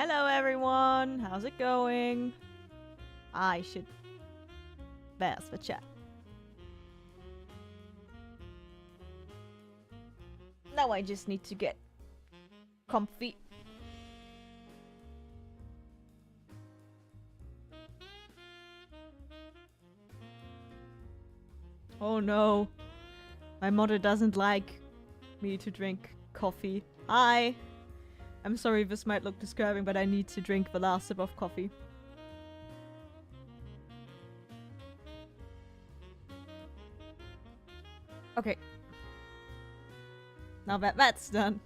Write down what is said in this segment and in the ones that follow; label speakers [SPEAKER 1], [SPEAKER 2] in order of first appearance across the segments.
[SPEAKER 1] Hello everyone, how's it going? I should... There's the chat. Now I just need to get comfy. Oh no. My mother doesn't like me to drink coffee. Hi! I'm sorry this might look disturbing, but I need to drink the last sip of coffee. Okay. Now that that's done.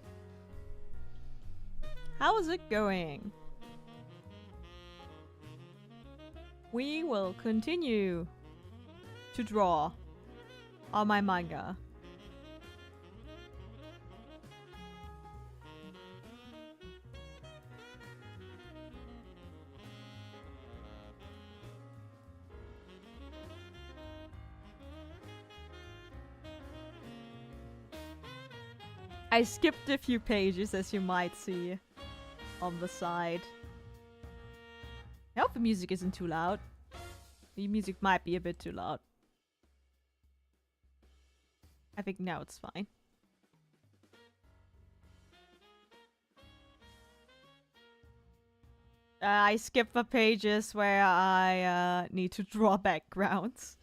[SPEAKER 1] How is it going? We will continue to draw on my manga. I skipped a few pages, as you might see on the side. I hope the music isn't too loud. The music might be a bit too loud. I think now it's fine. I skipped the pages where I need to draw backgrounds.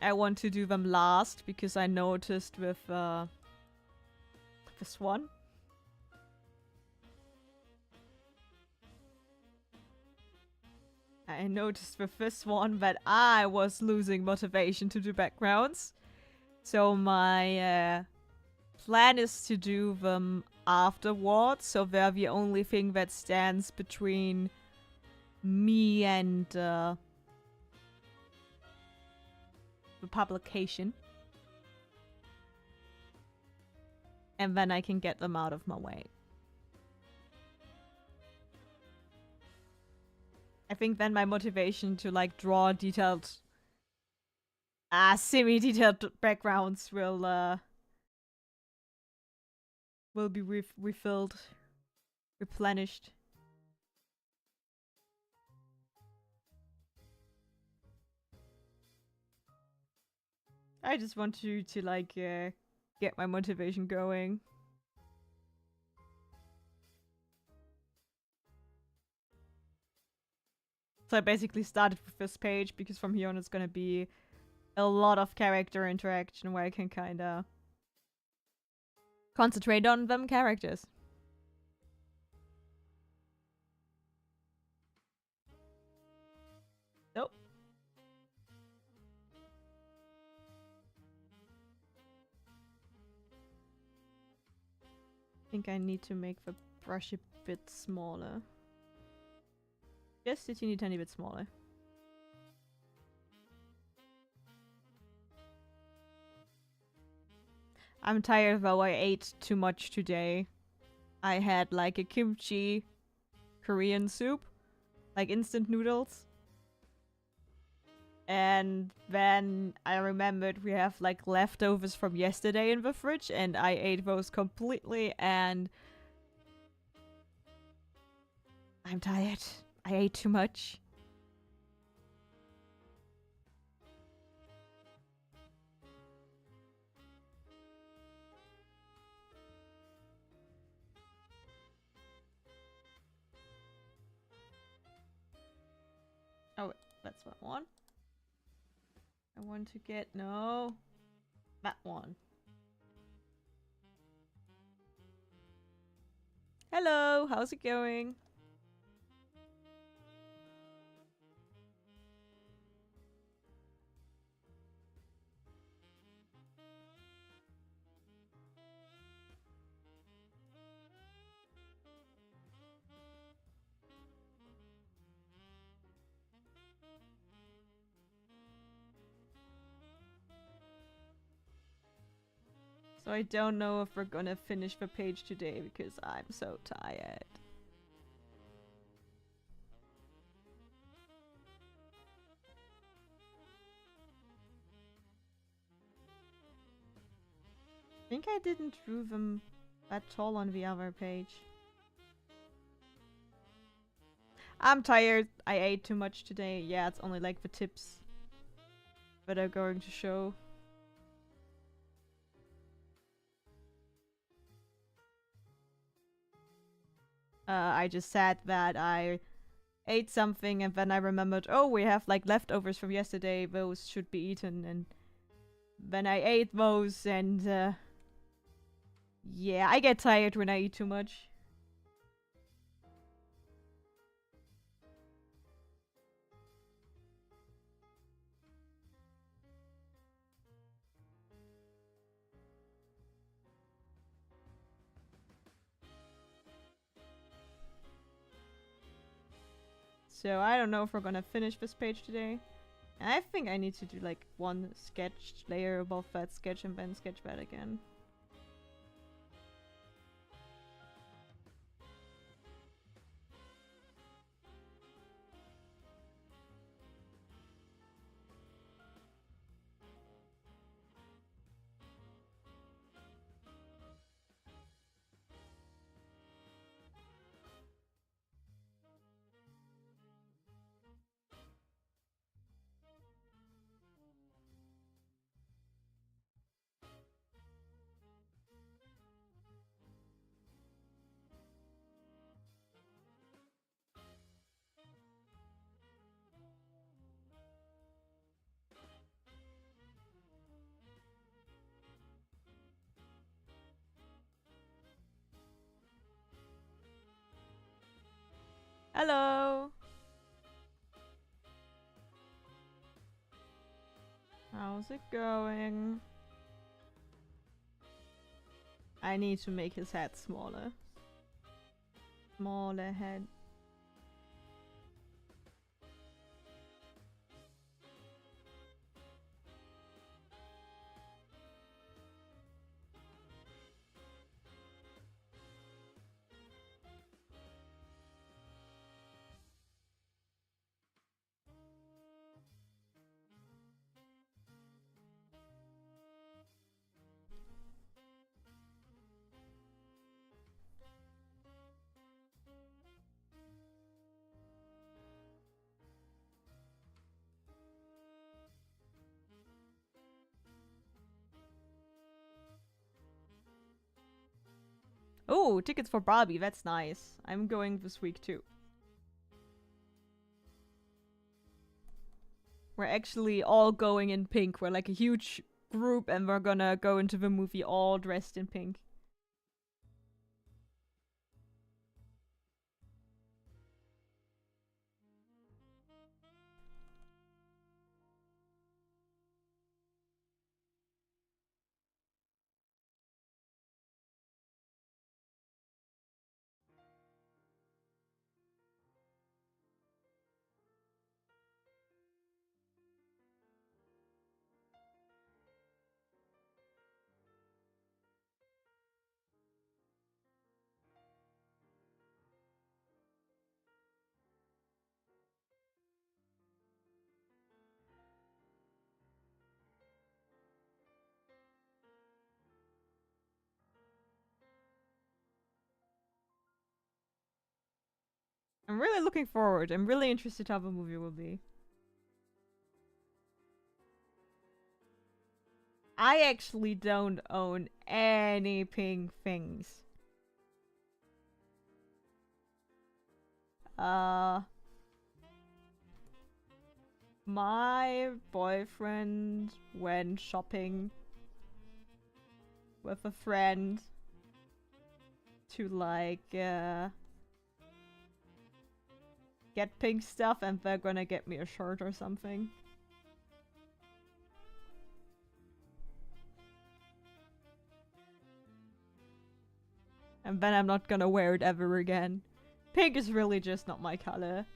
[SPEAKER 1] I want to do them last because I noticed with this one. I noticed with this one that I was losing motivation to do backgrounds. So my plan is to do them afterwards, so they're the only thing that stands between me and the publication. And then I can get them out of my way. I think then my motivation to like draw detailed semi-detailed backgrounds will be refilled, replenished. I just want to like get my motivation going. So I basically started with this page because from here on it's gonna be a lot of character interaction where I can kinda concentrate on them characters. Nope. I think I need to make the brush a bit smaller. Just a teeny tiny bit smaller. I'm tired though, I ate too much today. I had like a kimchi Korean soup. Like instant noodles. And then I remembered we have like leftovers from yesterday in the fridge and I ate those completely and I'm tired. I ate too much. Oh, that's that one. I want to get... No. That one. Hello, how's it going? So I don't know if we're gonna finish the page today because I'm so tired. I think I didn't drew them that tall on the other page. I'm tired. I ate too much today. Yeah, it's only like the tips that are going to show. I just said that I ate something and then I remembered, oh, we have like leftovers from yesterday. Those should be eaten. And then I ate those and yeah, I get tired when I eat too much. So I don't know if we're gonna finish this page today. I think I need to do like one sketch layer above that sketch and then sketch that again. Hello! How's it going? I need to make his head smaller. Smaller head. Oh, tickets for Barbie, that's nice. I'm going this week too. We're actually all going in pink. We're like a huge group and we're gonna go into the movie all dressed in pink. I'm really looking forward. I'm really interested how the movie will be. I actually don't own any pink things. My boyfriend went shopping with a friend to like get pink stuff and they're gonna get me a shirt or something. And then I'm not gonna wear it ever again. Pink is really just not my color.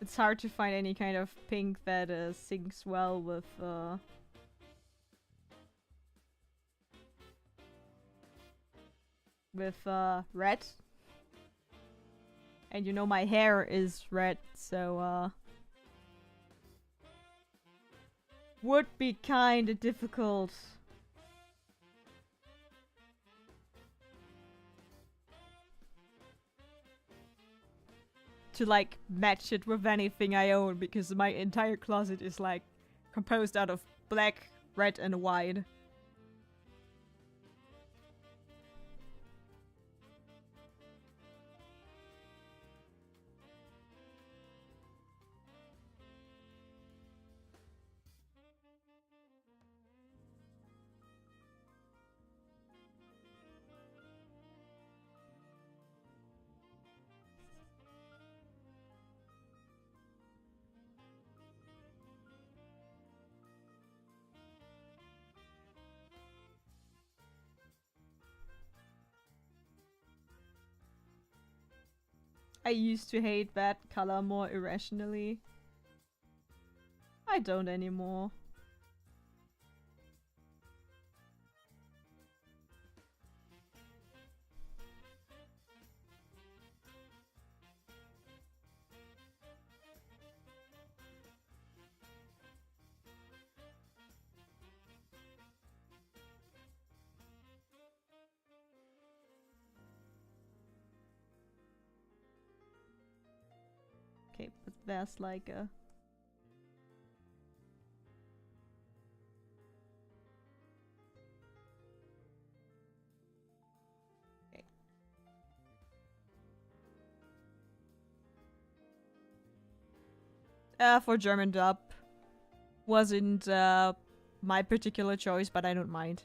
[SPEAKER 1] It's hard to find any kind of pink that syncs well with red. And you know my hair is red, so would be kinda difficult. To like match it with anything I own, because my entire closet is like composed out of black, red, and white. I used to hate that color more irrationally. I don't anymore. Okay, but there's like a... for German dub. Wasn't my particular choice, but I don't mind.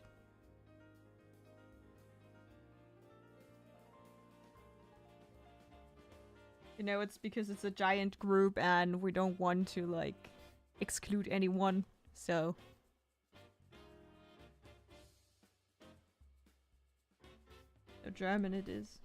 [SPEAKER 1] You know, it's because it's a giant group and we don't want to, like, exclude anyone, so... So German it is.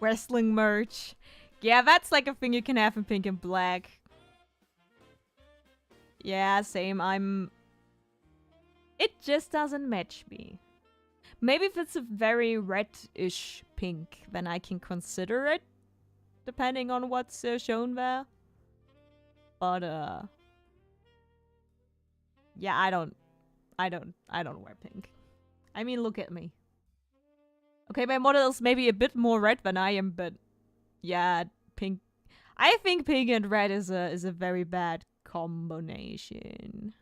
[SPEAKER 1] Wrestling merch. Yeah, that's like a thing you can have in pink and black. Yeah, same. It just doesn't match me. Maybe if it's a very red-ish pink, then I can consider it. Depending on what's shown there. But, yeah, I don't wear pink. I mean, look at me. Okay, my model is maybe a bit more red than I am, but yeah, pink. I think pink and red is a very bad combination.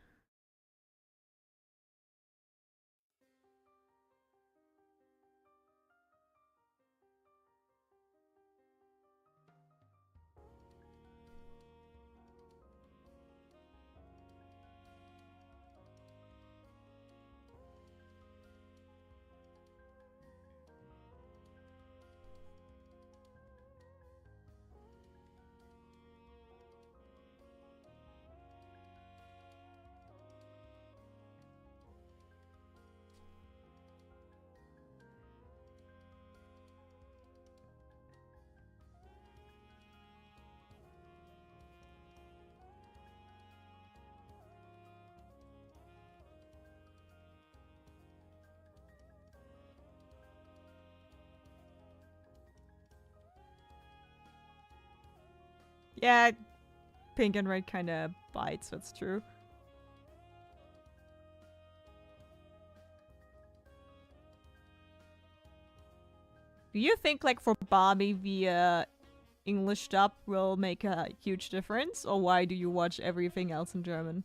[SPEAKER 1] Yeah, pink and red kind of bites, that's true. Do you think, like, for Barbie, the English dub will make a huge difference? Or why do you watch everything else in German?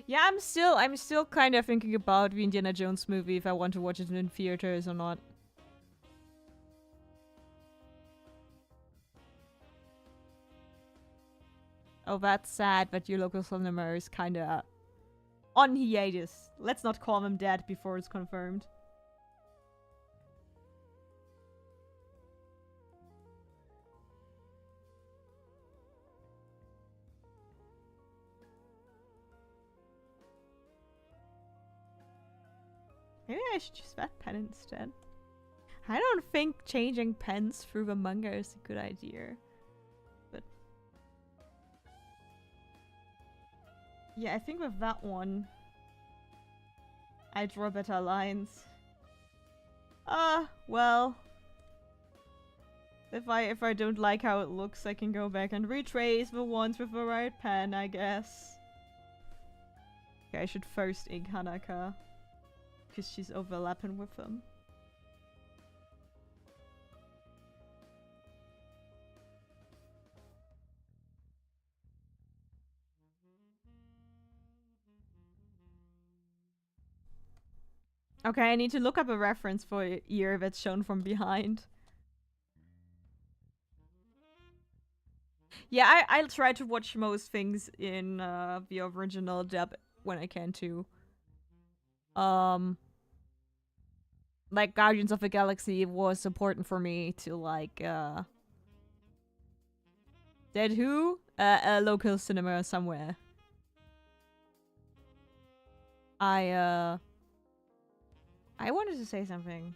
[SPEAKER 1] Yeah, I'm still kind of thinking about the Indiana Jones movie, if I want to watch it in theaters or not. Oh, that's sad, but your local cinema is kinda on hiatus. Let's not call them dead before it's confirmed. Maybe I should use that pen instead. I don't think changing pens through the manga is a good idea. But yeah, I think with that one, I draw better lines. Well. If I don't like how it looks, I can go back and retrace the ones with the right pen, I guess. Okay, I should first ink Hanaka. Because she's overlapping with them. Okay, I need to look up a reference for ear that's shown from behind. Yeah, I'll try to watch most things in the original dub when I can too. Like Guardians of the Galaxy was important for me to like Dead Who? A local cinema somewhere. I wanted to say something.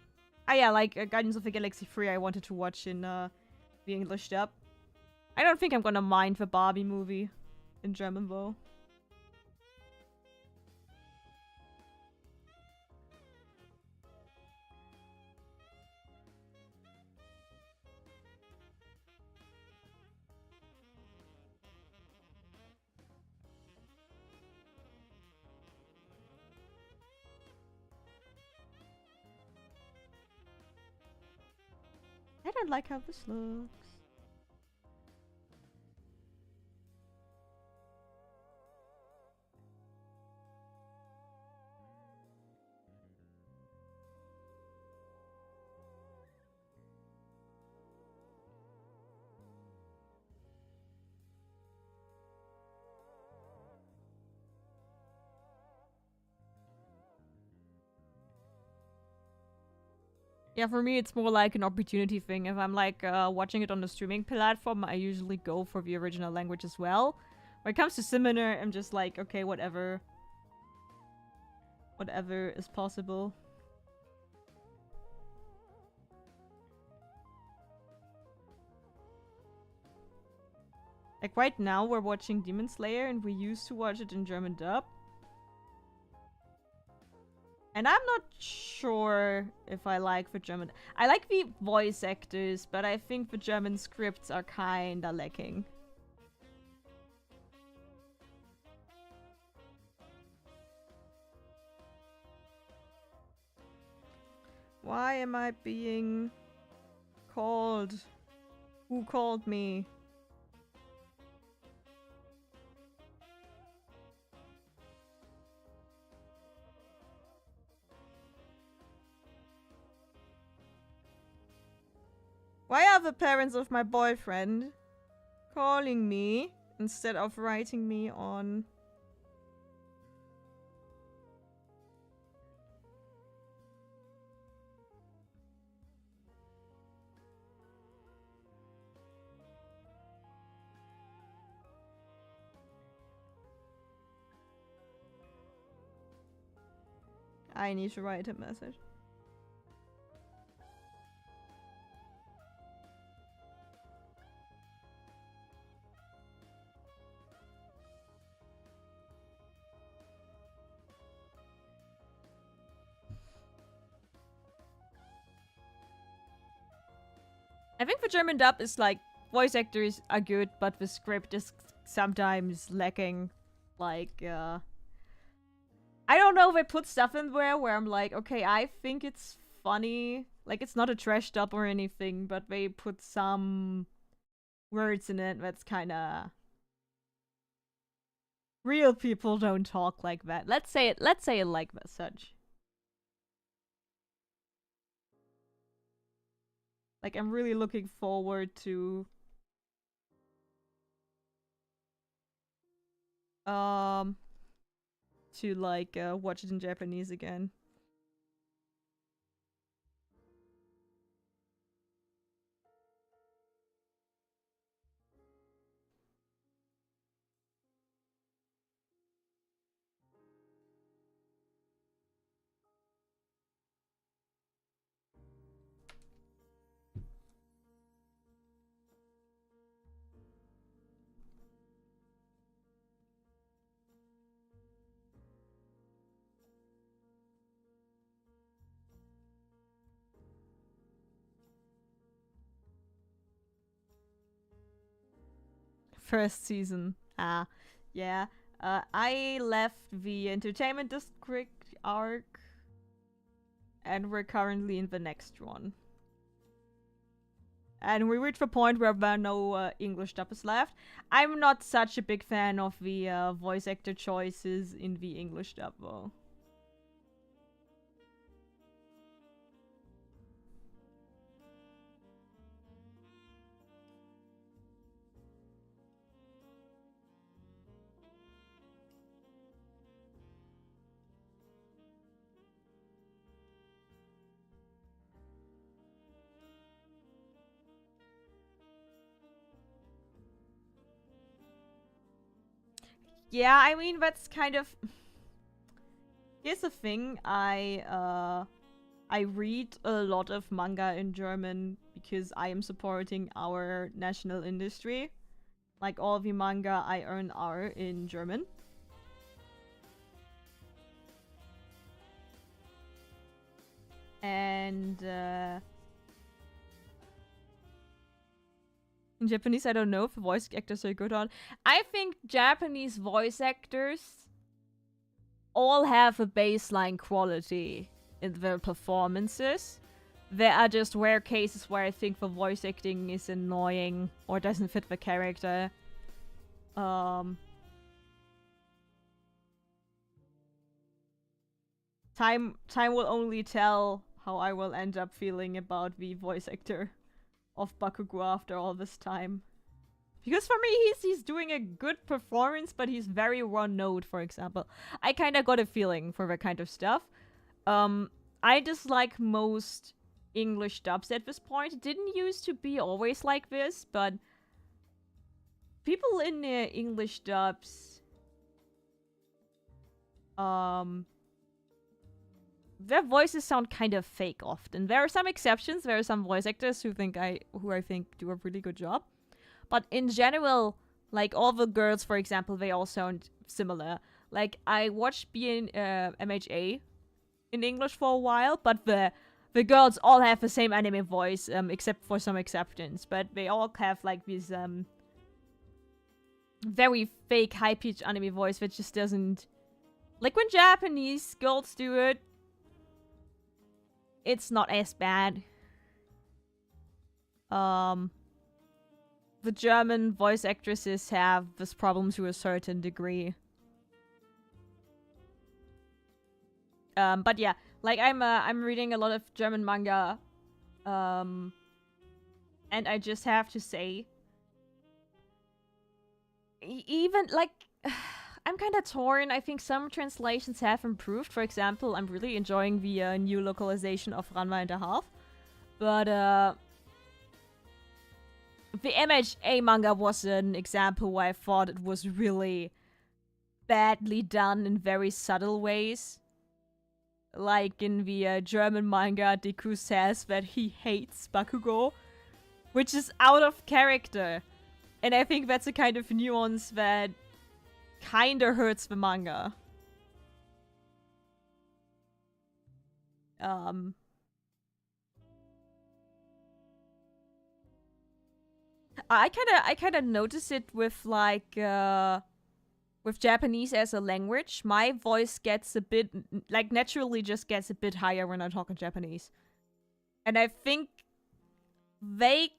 [SPEAKER 1] Ah yeah, like Guardians of the Galaxy 3 I wanted to watch in the English dub. I don't think I'm gonna mind the Barbie movie in German though. I don't like how this looks. Yeah, for me, it's more like an opportunity thing. If I'm like watching it on the streaming platform, I usually go for the original language as well. When it comes to similar, I'm just like, okay, whatever. Whatever is possible. Like right now, we're watching Demon Slayer, and we used to watch it in German dub. And I'm not sure if I like the German. I like the voice actors, but I think the German scripts are kinda lacking. Why am I being called? Who called me? Why are the parents of my boyfriend calling me instead of writing me on... I need to write a message. I think the German dub is like, voice actors are good, but the script is sometimes lacking. Like, I don't know, they put stuff in there where I'm like, okay, I think it's funny. Like, it's not a trash dub or anything, but they put some words in it that's kinda... Real people don't talk like that. Let's say it like such. Like, I'm really looking forward to... like, watch it in Japanese again. first season. Ah, yeah. I left the entertainment district arc, and we're currently in the next one. And we reached the point where there are no English dubbers left. I'm not such a big fan of the voice actor choices in the English dub, though. Yeah, I mean, that's kind of... Here's the thing, I read a lot of manga in German because I am supporting our national industry. Like, all the manga I earn are in German. And, in Japanese, I don't know if the voice actors are good on. I think Japanese voice actors all have a baseline quality in their performances. There are just rare cases where I think the voice acting is annoying or doesn't fit the character. Time will only tell how I will end up feeling about the voice actor of Bakugo after all this time. Because for me, he's doing a good performance, but he's very one note, for example. I kind of got a feeling for that kind of stuff. I dislike most English dubs at this point. It didn't used to be always like this, but people in English dubs, their voices sound kind of fake often. There are some exceptions. There are some voice actors who I think do a really good job. But in general, like all the girls, for example, they all sound similar. Like I watched MHA in English for a while, but the girls all have the same anime voice, except for some exceptions. But they all have like this very fake high-pitched anime voice that just doesn't... Like when Japanese girls do it, it's not as bad. The German voice actresses have this problem to a certain degree. But yeah, like I'm reading a lot of German manga, and I just have to say, even like, I'm kind of torn. I think some translations have improved. For example, I'm really enjoying the new localization of Ranma and a Half, but the MHA manga was an example where I thought it was really badly done in very subtle ways. Like in the German manga, Deku says that he hates Bakugo, which is out of character. And I think that's a kind of nuance that kinda hurts the manga. I kinda notice it with like with Japanese as a language. My voice gets a bit like naturally just gets a bit higher when I talk in Japanese. And I think they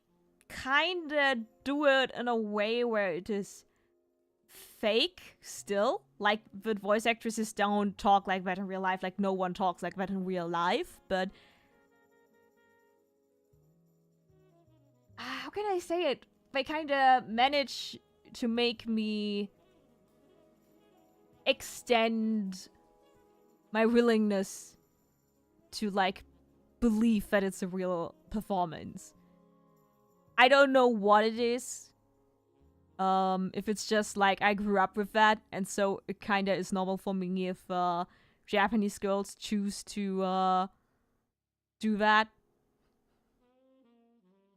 [SPEAKER 1] kinda do it in a way where it is fake still. Like the voice actresses don't talk like that in real life, like no one talks like that in real life, but how can I say it? They kind of manage to make me extend my willingness to, like, believe that it's a real performance. I don't know what it is. If it's just, like, I grew up with that, and so it kind of is normal for me if Japanese girls choose to do that.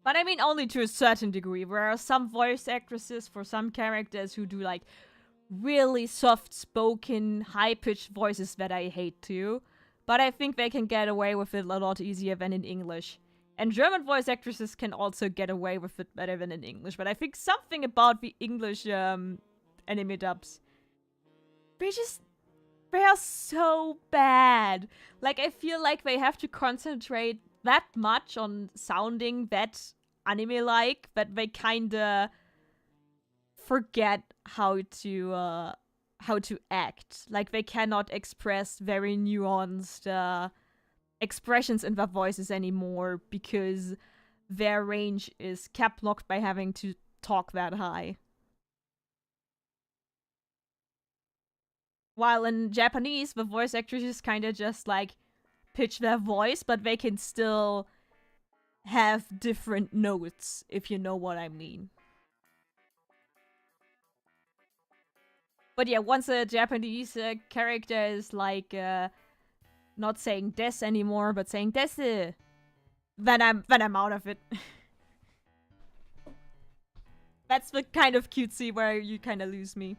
[SPEAKER 1] But I mean only to a certain degree. There are some voice actresses for some characters who do like really soft-spoken, high-pitched voices that I hate too. But I think they can get away with it a lot easier than in English. And German voice actresses can also get away with it better than in English. But I think something about the English anime dubs, they are so bad. Like, I feel like they have to concentrate that much on sounding that anime-like that they kinda forget how to act. Like, they cannot express very nuanced expressions in their voices anymore because their range is cap locked by having to talk that high. While in Japanese, the voice actors kind of just like pitch their voice, but they can still have different notes, if you know what I mean. But yeah, once a Japanese character is like not saying des anymore, but saying desu, then I'm out of it. That's the kind of cutesy where you kind of lose me.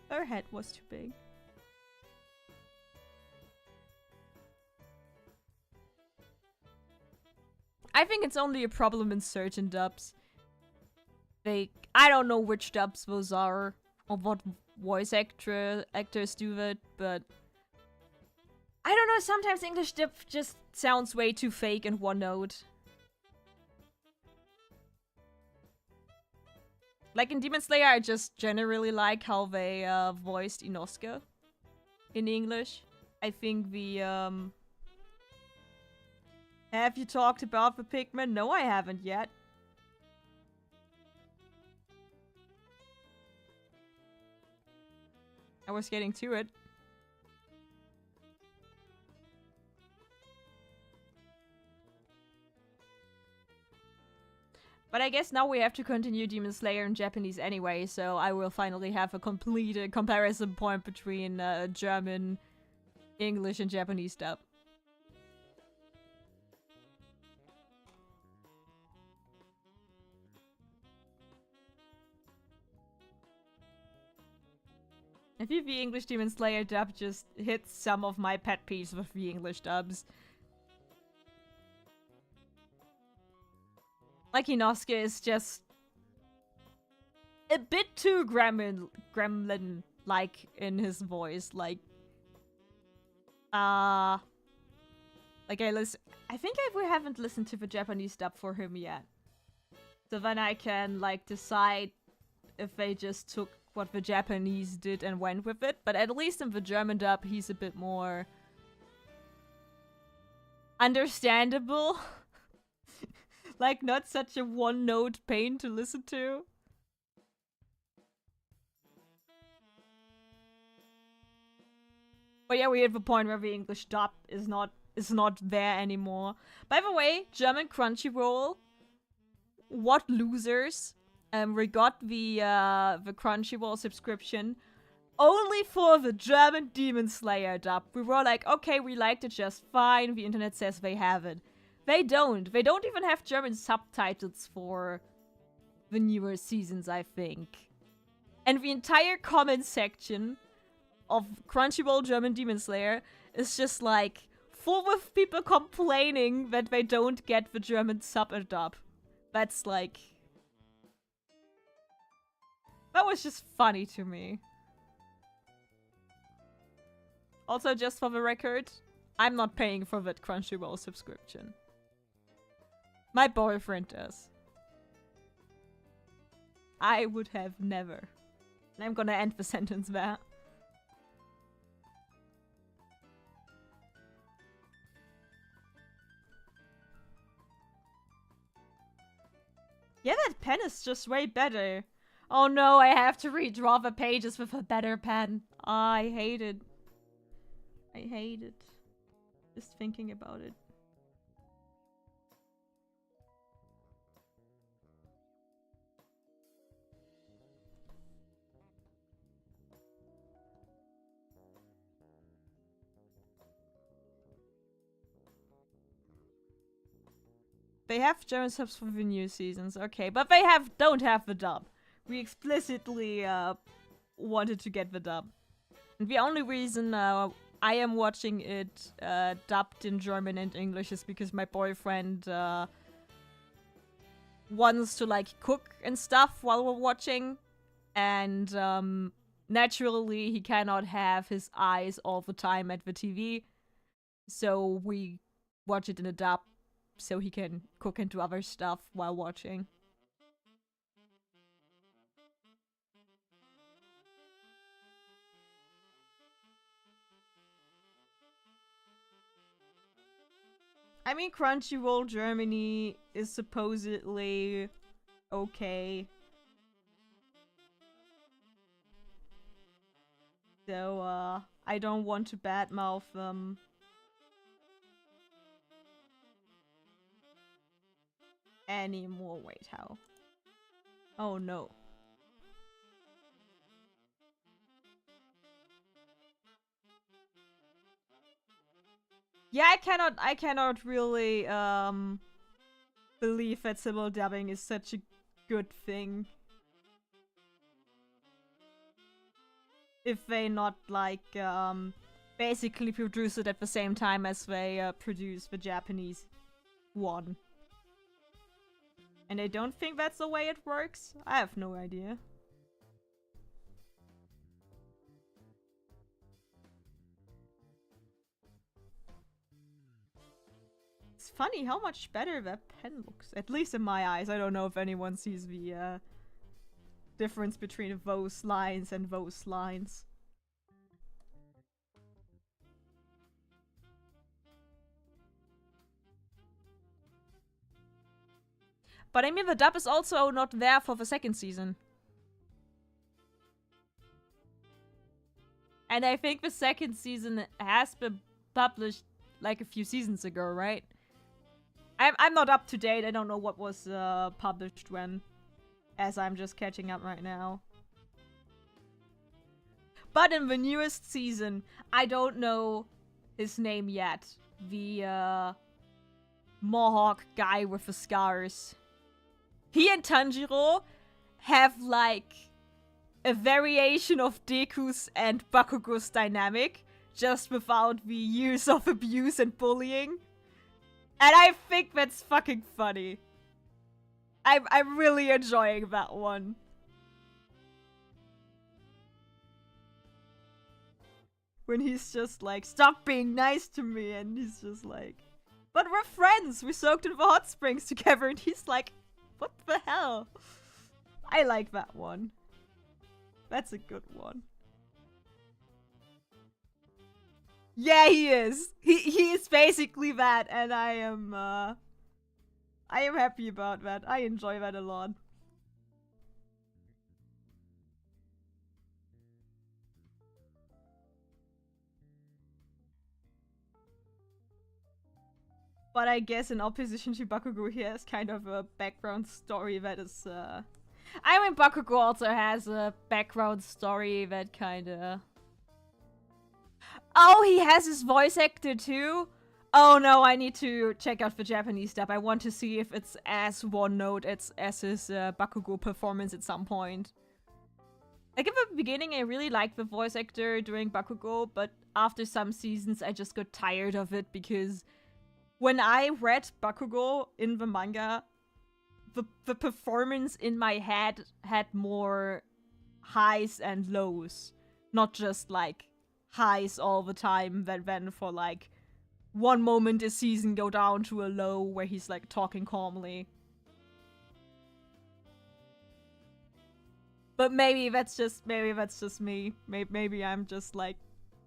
[SPEAKER 1] Her head was too big. I think it's only a problem in certain dubs. I don't know which dubs those are, or what voice actors do that, but I don't know, sometimes English dub just sounds way too fake and one note. Like in Demon Slayer, I just generally like how they voiced Inosuke in English. I think the have you talked about the pigment? No, I haven't yet. I was getting to it. But I guess now we have to continue Demon Slayer in Japanese anyway, so I will finally have a complete comparison point between German, English, and Japanese dub. I think the English Demon Slayer dub just hits some of my pet peeves with the English dubs. Like Inosuke is just a bit too gremlin-like in his voice. Like I think we haven't listened to the Japanese dub for him yet. So then I can like decide if they just took what the Japanese did and went with it. But at least in the German dub, he's a bit more understandable. Like, not such a one-note pain to listen to. But yeah, we hit the point where the English dub is not there anymore. By the way, German Crunchyroll, what losers? We got the Crunchyroll subscription only for the German Demon Slayer dub. We were like, okay, we liked it just fine. The internet says they have it. They don't. They don't even have German subtitles for the newer seasons, I think. And the entire comment section of Crunchyroll German Demon Slayer is just like full of people complaining that they don't get the German sub and dub. That's like... That was just funny to me. Also, just for the record, I'm not paying for that Crunchyroll subscription. My boyfriend does. I would have never. And I'm gonna end the sentence there. Yeah, that pen is just way better. Oh no, I have to redraw the pages with a better pen. I hate it. I hate it. Just thinking about it. They have German subs for the new seasons, okay, but they don't have the dub. We explicitly wanted to get the dub. And the only reason I am watching it dubbed in German and English is because my boyfriend wants to like cook and stuff while we're watching, and naturally he cannot have his eyes all the time at the TV, so we watch it in a dub so he can cook and do other stuff while watching. I mean, Crunchyroll Germany is supposedly okay. So, I don't want to badmouth them. Anymore. Wait, how? Oh no. Yeah, I cannot really believe that simul dubbing is such a good thing. If they not like basically produce it at the same time as they produce the Japanese one. And I don't think that's the way it works. I have no idea. It's funny how much better that pen looks. At least in my eyes. I don't know if anyone sees the difference between those lines and those lines. But I mean, the dub is also not there for the second season. And I think the second season has been published like a few seasons ago, right? I'm not up to date. I don't know what was published when, as I'm just catching up right now. But in the newest season, I don't know his name yet. The Mohawk guy with the scars. He and Tanjiro have like a variation of Deku's and Bakugo's dynamic, just without the use of abuse and bullying. And I think that's fucking funny. I'm really enjoying that one. When he's just like, stop being nice to me, and he's just like, but we're friends, we soaked in the hot springs together, and he's like, what the hell? I like that one. That's a good one. Yeah, he is. He is basically that, and I am happy about that. I enjoy that a lot. But I guess in opposition to Bakugo, he has kind of a background story that is, I mean, Bakugo also has a background story that kinda... Oh, he has his voice actor too? Oh no, I need to check out the Japanese dub. I want to see if it's as one note as his Bakugo performance at some point. Like, in the beginning, I really liked the voice actor doing Bakugo, but after some seasons, I just got tired of it because when I read Bakugo in the manga, the performance in my head had more highs and lows. Not just, like, highs all the time, that then for, like, one moment a season go down to a low where he's, like, talking calmly. But maybe that's just me. Maybe I'm just, like,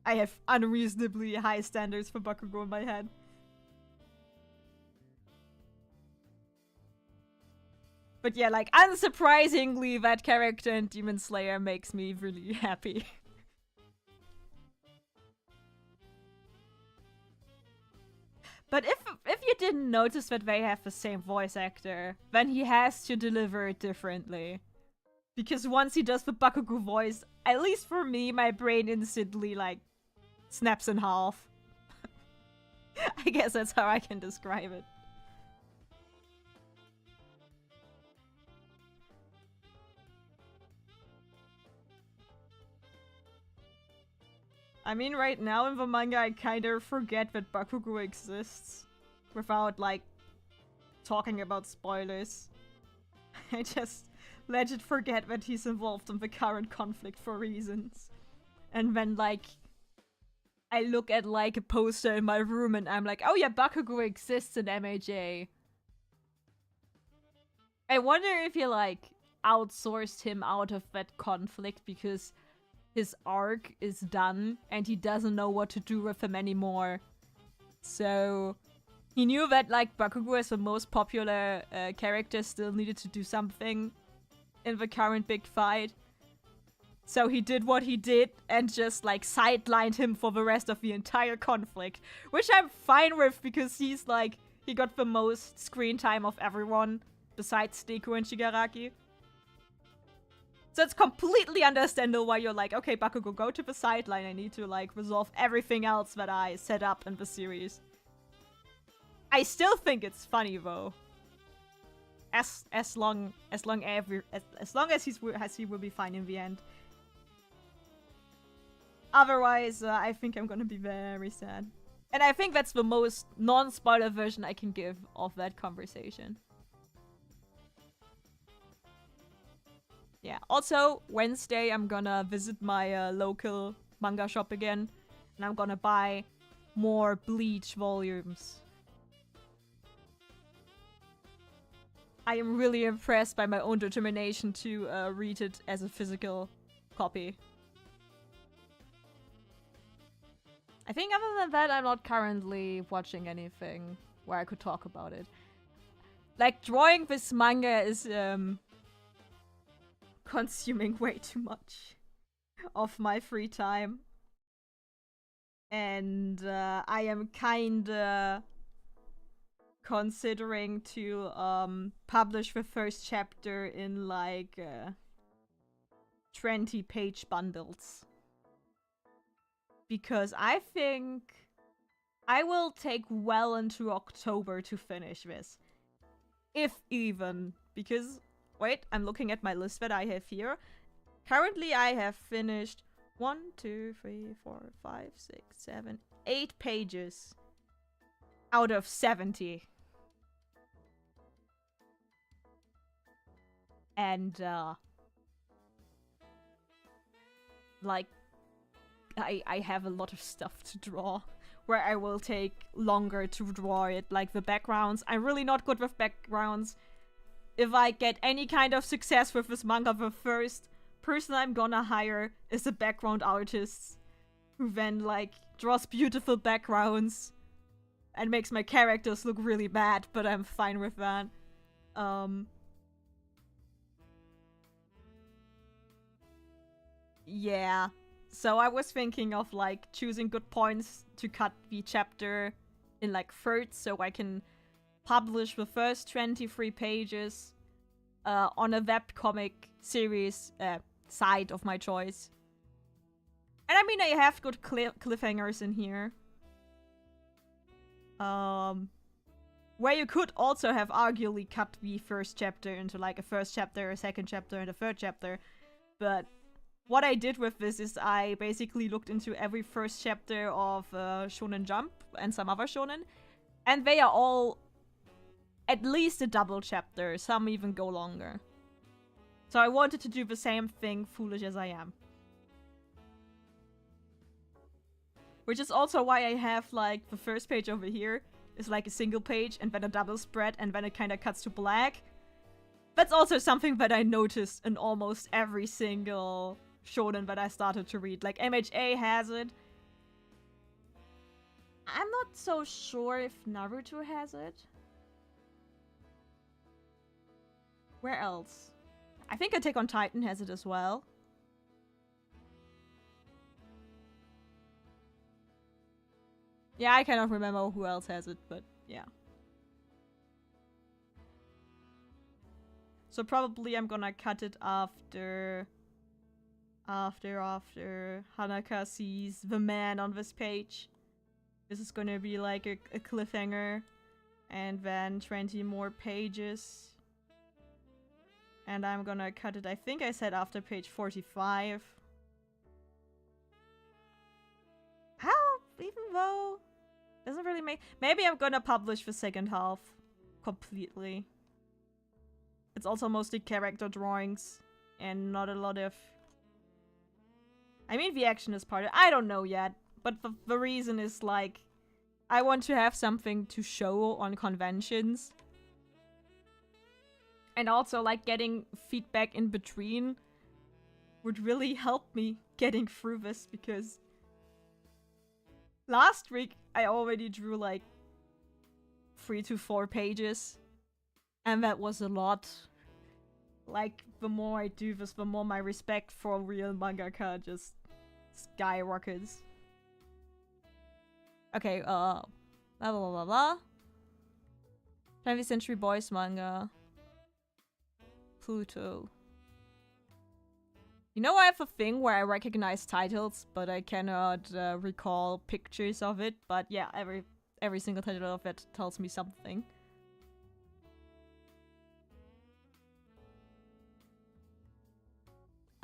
[SPEAKER 1] I have unreasonably high standards for Bakugo in my head. But yeah, like, unsurprisingly, that character in Demon Slayer makes me really happy. But if you didn't notice that they have the same voice actor, then he has to deliver it differently. Because once he does the Bakugo voice, at least for me, my brain instantly, like, snaps in half. I guess that's how I can describe it. I mean, right now in the manga, I kind of forget that Bakugou exists. Without, like, talking about spoilers. I just legit forget that he's involved in the current conflict for reasons. And then, like, I look at, like, a poster in my room and I'm like, oh yeah, Bakugou exists in MHA. I wonder if he, like, outsourced him out of that conflict because his arc is done and he doesn't know what to do with him anymore. So he knew that, like, Bakugou as the most popular character still needed to do something in the current big fight. So he did what he did and just, like, sidelined him for the rest of the entire conflict. Which I'm fine with because he's, like, he got the most screen time of everyone besides Deku and Shigaraki. So it's completely understandable why you're like, okay, Bakugou, go to the sideline. I need to, like, resolve everything else that I set up in the series. I still think it's funny, though. As long as he will be fine in the end. Otherwise, I think I'm gonna be very sad. And I think that's the most non-spoiler version I can give of that conversation. Yeah, also, Wednesday I'm gonna visit my local manga shop again. And I'm gonna buy more Bleach volumes. I am really impressed by my own determination to read it as a physical copy. I think other than that, I'm not currently watching anything where I could talk about it. Like, drawing this manga is consuming way too much of my free time. And I am kinda considering to publish the first chapter in, like, 20-page bundles. Because I think I will take well into October to finish this. If even. Because, wait, I'm looking at my list that I have here. Currently I have finished 1, 2, 3, 4, 5, 6, 7, 8 pages out of 70. And, like, I have a lot of stuff to draw where I will take longer to draw it, like the backgrounds. I'm really not good with backgrounds. If I get any kind of success with this manga, the first person I'm gonna hire is a background artist who then, like, draws beautiful backgrounds and makes my characters look really bad, but I'm fine with that. Yeah. So I was thinking of, like, choosing good points to cut the chapter in, like, thirds so I can publish the first 23 pages on a webcomic series site of my choice. And I mean, I have good cliffhangers in here. Where you could also have arguably cut the first chapter into, like, a first chapter, a second chapter, and a third chapter. But what I did with this is I basically looked into every first chapter of Shonen Jump and some other shonen. And they are all at least a double chapter. Some even go longer. So I wanted to do the same thing, foolish as I am. Which is also why I have, like, the first page over here is like a single page and then a double spread and then it kind of cuts to black. That's also something that I noticed in almost every single shonen that I started to read. Like, MHA has it. I'm not so sure if Naruto has it. Where else? I think Attack on Titan has it as well. Yeah, I cannot remember who else has it, but yeah. So probably I'm gonna cut it after Hanaka sees the man on this page. This is gonna be like a cliffhanger. And then 20 more pages. And I'm gonna cut it, I think I said after page 45. something. Maybe I'm gonna publish the second half completely. It's also mostly character drawings and not a lot of... I mean, the action is part of it. I don't know yet, but the reason is like, I want to have something to show on conventions. And also, like, getting feedback in between would really help me getting through this, because last week I already drew like 3 to 4 pages, and that was a lot. Like, the more I do this, the more my respect for real mangaka just skyrockets. Okay, blah blah blah blah. 20th Century Boys manga. Pluto. You know, I have a thing where I recognize titles, but I cannot recall pictures of it. But yeah, every single title of it tells me something.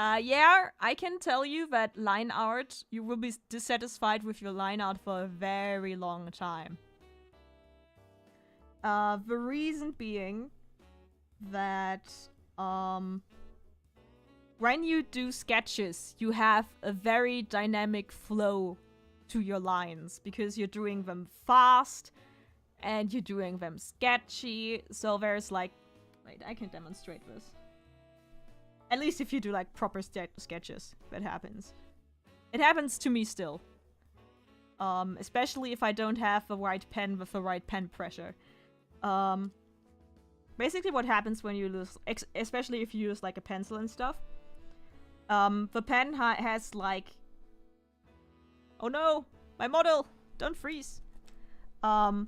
[SPEAKER 1] Yeah, I can tell you that line art, you will be dissatisfied with your line art for a very long time. The reason being that, when you do sketches, you have a very dynamic flow to your lines, because you're doing them fast, and you're doing them sketchy, so there's like... Wait, I can demonstrate this. At least if you do like proper sketches, that happens. It happens to me still. Especially if I don't have the right pen with the right pen pressure. Basically what happens when you use, especially if you use like a pencil and stuff, the pen has like... Oh no! My model! Don't freeze! So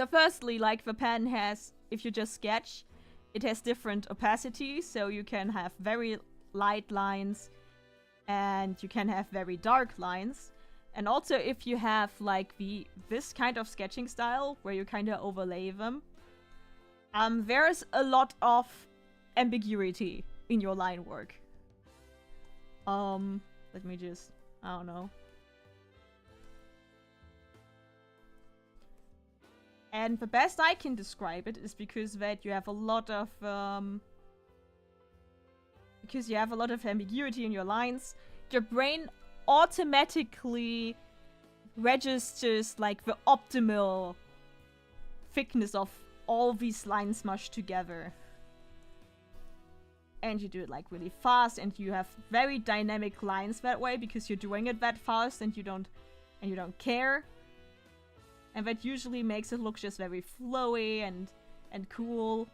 [SPEAKER 1] firstly, like, the pen has, if you just sketch, it has different opacities, so you can have very light lines and you can have very dark lines. And also if you have like this kind of sketching style where you kind of overlay them, there's a lot of ambiguity in your line work. Let me just... I don't know. And the best I can describe it is because that you have a lot of ambiguity in your lines. Your brain automatically registers like the optimal thickness of all these lines mushed together. And you do it like really fast, and you have very dynamic lines that way because you're doing it that fast and you don't care. And that usually makes it look just very flowy and cool.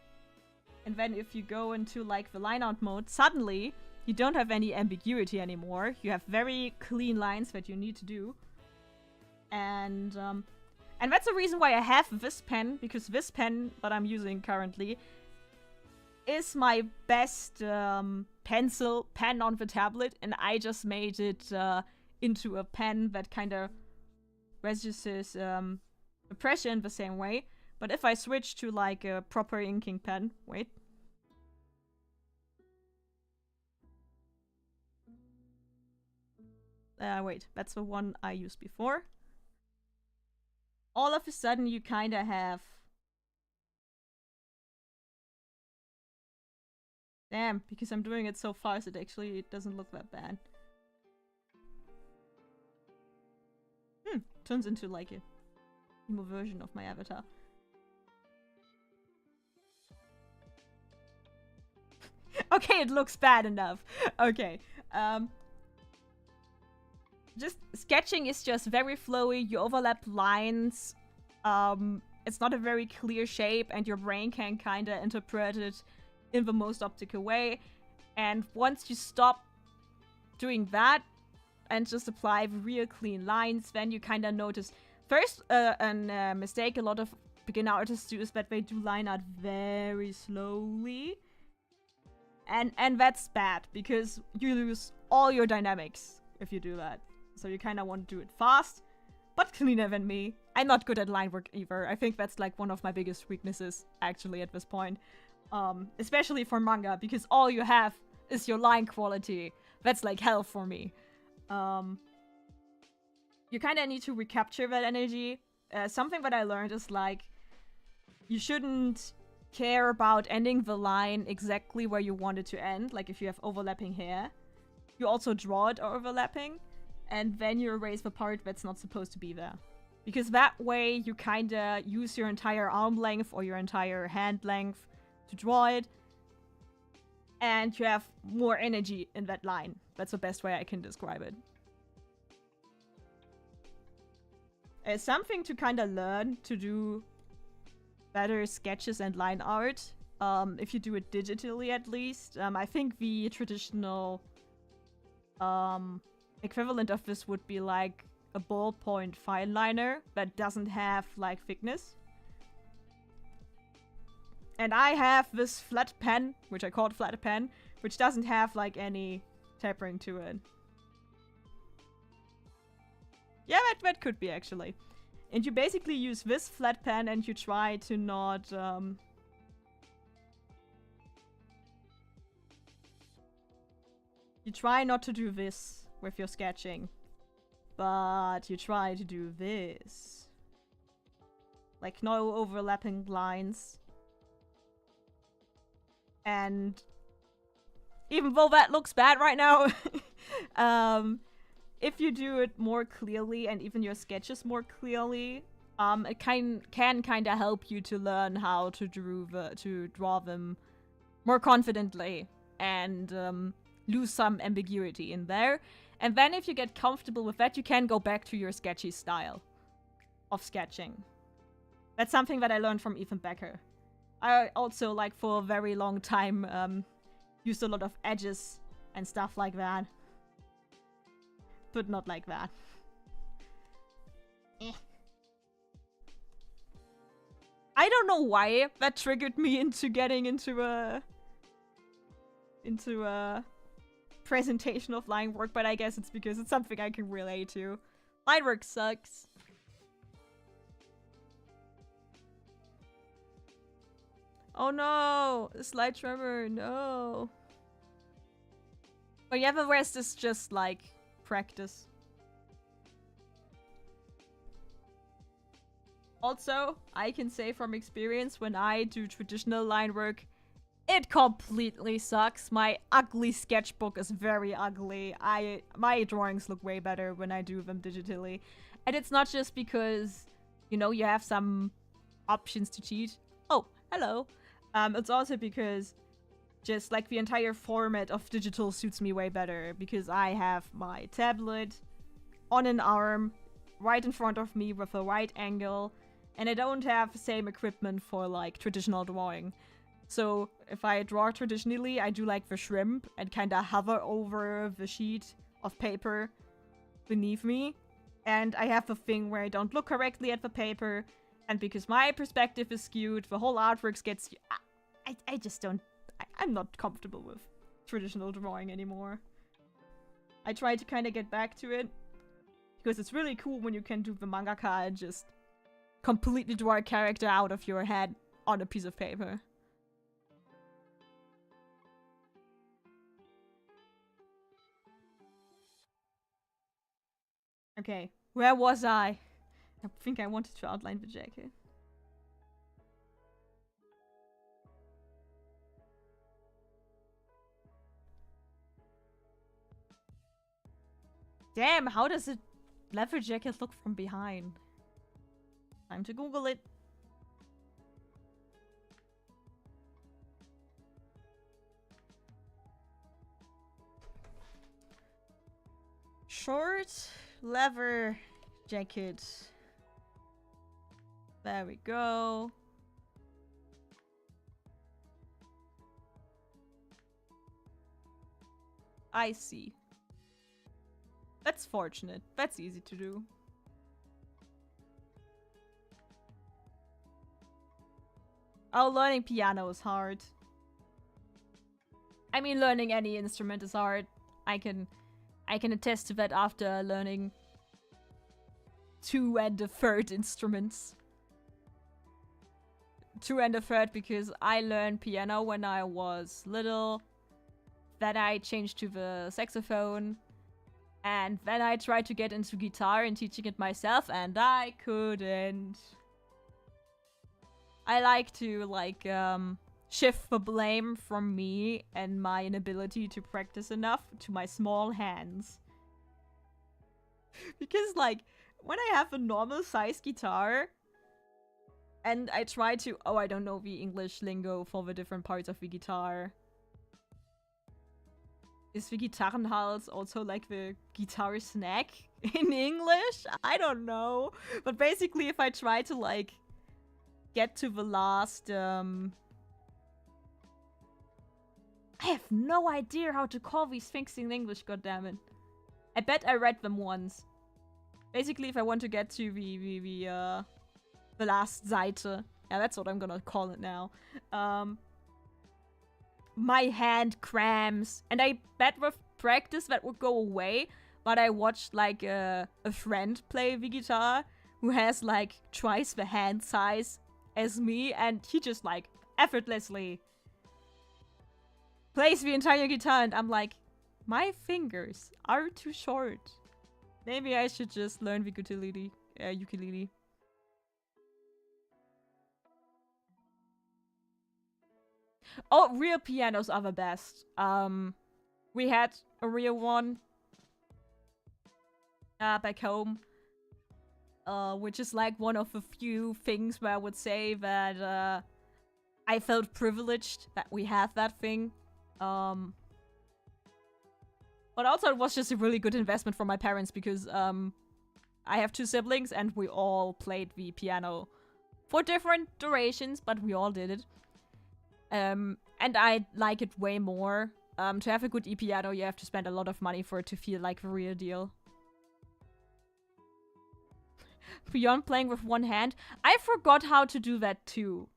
[SPEAKER 1] And then if you go into like the line art mode, suddenly you don't have any ambiguity anymore. You have very clean lines that you need to do. And that's the reason why I have this pen, because this pen that I'm using currently is my best pencil pen on the tablet, and I just made it into a pen that kind of registers the pressure in the same way. But if I switch to like a proper inking pen, wait. Wait, that's the one I used before. All of a sudden you kind of have... Damn, because I'm doing it so fast, it doesn't look that bad. Turns into like a emo version of my avatar. Okay, it looks bad enough. Okay. Just sketching is just very flowy. You overlap lines. It's not a very clear shape, and your brain can kind of interpret it in the most optical way. And once you stop doing that and just apply real clean lines, then you kind of notice... First, a mistake a lot of beginner artists do is that they do line art very slowly. And that's bad, because you lose all your dynamics if you do that. So you kind of want to do it fast, but cleaner than me. I'm not good at line work either. I think that's like one of my biggest weaknesses, actually, at this point. Especially for manga, because all you have is your line quality. That's like hell for me. you kind of need to recapture that energy. Something that I learned is like, you shouldn't care about ending the line exactly where you want it to end. Like if you have overlapping hair, you also draw it overlapping, and then you erase the part that's not supposed to be there. Because that way you kind of use your entire arm length or your entire hand length to draw it, and you have more energy in that line. That's the best way I can describe it. It's something to kind of learn to do better sketches and line art. If you do it digitally at least. I think the traditional equivalent of this would be like a ballpoint fine liner that doesn't have like thickness. And I have this flat pen, which I called flat pen, which doesn't have like any tapering to it. Yeah, that could be actually. And you basically use this flat pen and you try to not you try not to do this with your sketching, but you try to do this. Like no overlapping lines. And even though that looks bad right now, if you do it more clearly and even your sketches more clearly, it can kind of help you to learn how to draw them more confidently and lose some ambiguity in there. And then if you get comfortable with that, you can go back to your sketchy style of sketching. That's something that I learned from Ethan Becker. I also, like, for a very long time, used a lot of edges and stuff like that. But not like that. I don't know why that triggered me into getting into a presentation of line work, but I guess it's because it's something I can relate to. Line work sucks. Oh no! Slight tremor, no. But yeah, the rest is just like practice. Also, I can say from experience, when I do traditional line work, it completely sucks. My ugly sketchbook is very ugly. My drawings look way better when I do them digitally. And it's not just because, you know, you have some options to cheat. Oh, hello. It's also because just like the entire format of digital suits me way better, because I have my tablet on an arm right in front of me with a right angle, and I don't have the same equipment for like traditional drawing. So if I draw traditionally, I do like the shrimp and kind of hover over the sheet of paper beneath me, and I have the thing where I don't look correctly at the paper, and because my perspective is skewed, the whole artwork gets... I just don't... I'm not comfortable with traditional drawing anymore. I try to kind of get back to it, because it's really cool when you can do the mangaka and just completely draw a character out of your head on a piece of paper. Okay, where was I? I think I wanted to outline the jacket. Damn, how does a leather jacket look from behind? Time to Google it. Short leather jacket. There we go. I see. That's fortunate. That's easy to do. Oh, learning piano is hard. I mean, learning any instrument is hard. I can attest to that after learning 2 and a third instruments. 2 and a third because I learned piano when I was little. Then I changed to the saxophone. And then I tried to get into guitar and teaching it myself, and I couldn't. I like to, like, shift the blame from me and my inability to practice enough to my small hands. Because, like, when I have a normal size guitar and I try to... Oh, I don't know the English lingo for the different parts of the guitar. Is the Gitarrenhals also like the guitar snack in English? I don't know. But basically, if I try to, like, get to the last, I have no idea how to call these things in English, goddammit. I bet I read them once. Basically, if I want to get to the last Seite. Yeah, that's what I'm gonna call it now. My hand cramps. And I bet with practice that would go away. But I watched, like, a friend play the guitar who has, like, twice the hand size as me. And he just, like, effortlessly plays the entire guitar. And I'm like, my fingers are too short. Maybe I should just learn the ukulele. Oh, real pianos are the best. We had a real one back home. Which is like one of the few things where I would say that I felt privileged that we have that thing. But also it was just a really good investment for my parents because I have 2 siblings and we all played the piano for different durations, but we all did it. And I like it way more. To have a good e-piano, you have to spend a lot of money for it to feel like the real deal. Beyond playing with one hand, I forgot how to do that too.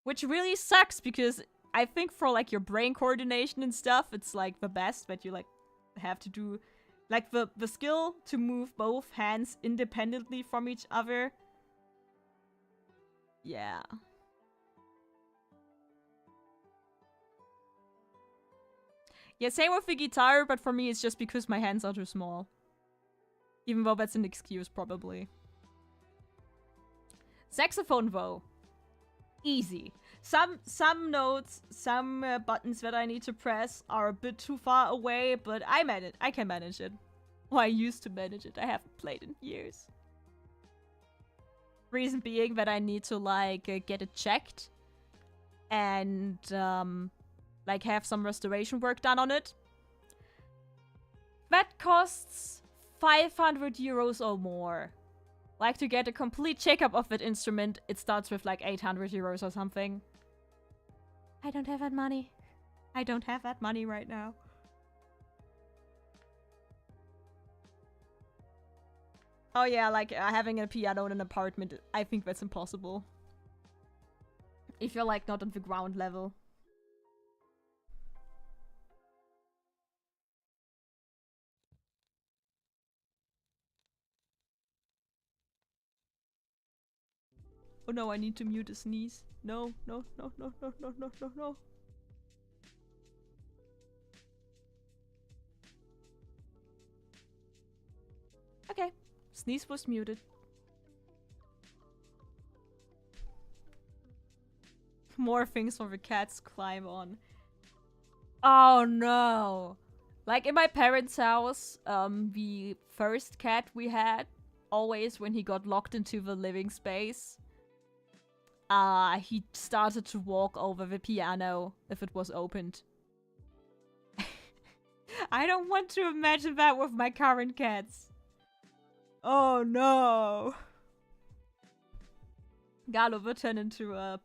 [SPEAKER 1] Which really sucks because I think for like your brain coordination and stuff, it's like the best that you like have to do. Like the skill to move both hands independently from each other. Yeah. Yeah, same with the guitar, but for me it's just because my hands are too small. Even though that's an excuse, probably. Saxophone, though. Easy. Some notes, some buttons that I need to press are a bit too far away, but I can manage it. Or I used to manage it. I haven't played in years. Reason being that I need to, like, get it checked. And, like, have some restoration work done on it. That costs 500 euros or more. Like, to get a complete checkup of that instrument, it starts with, like, 800 euros or something. I don't have that money. I don't have that money right now. Oh yeah, like, having a piano in an apartment, I think that's impossible. If you're, like, not on the ground level. Oh no, I need to mute a sneeze. No, no, no, no, no, no, no, no, no. Okay, sneeze was muted. More things for the cats climb on. Oh no! Like in my parents' house, the first cat we had, always when he got locked into the living space, he started to walk over the piano if it was opened. I don't want to imagine that with my current cats. Oh no! Galo will turn into a...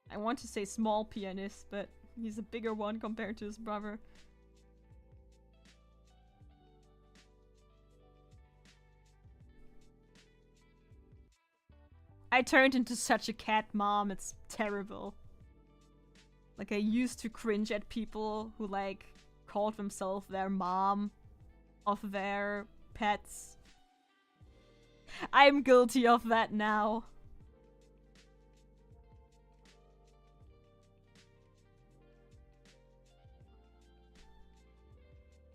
[SPEAKER 1] I want to say small pianist, but he's a bigger one compared to his brother. I turned into such a cat mom, it's terrible. Like, I used to cringe at people who, like, called themselves their mom of their pets. I'm guilty of that now.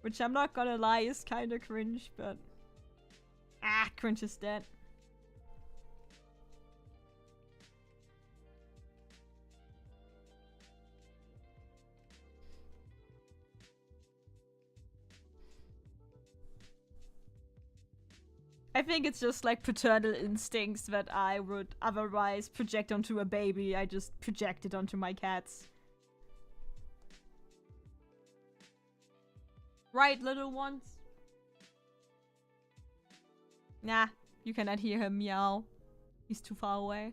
[SPEAKER 1] Which I'm not gonna lie is kinda cringe, but... Ah, cringe is dead. I think it's just like paternal instincts that I would otherwise project onto a baby. I just project it onto my cats. Right, little ones? Nah, you cannot hear him meow. He's too far away.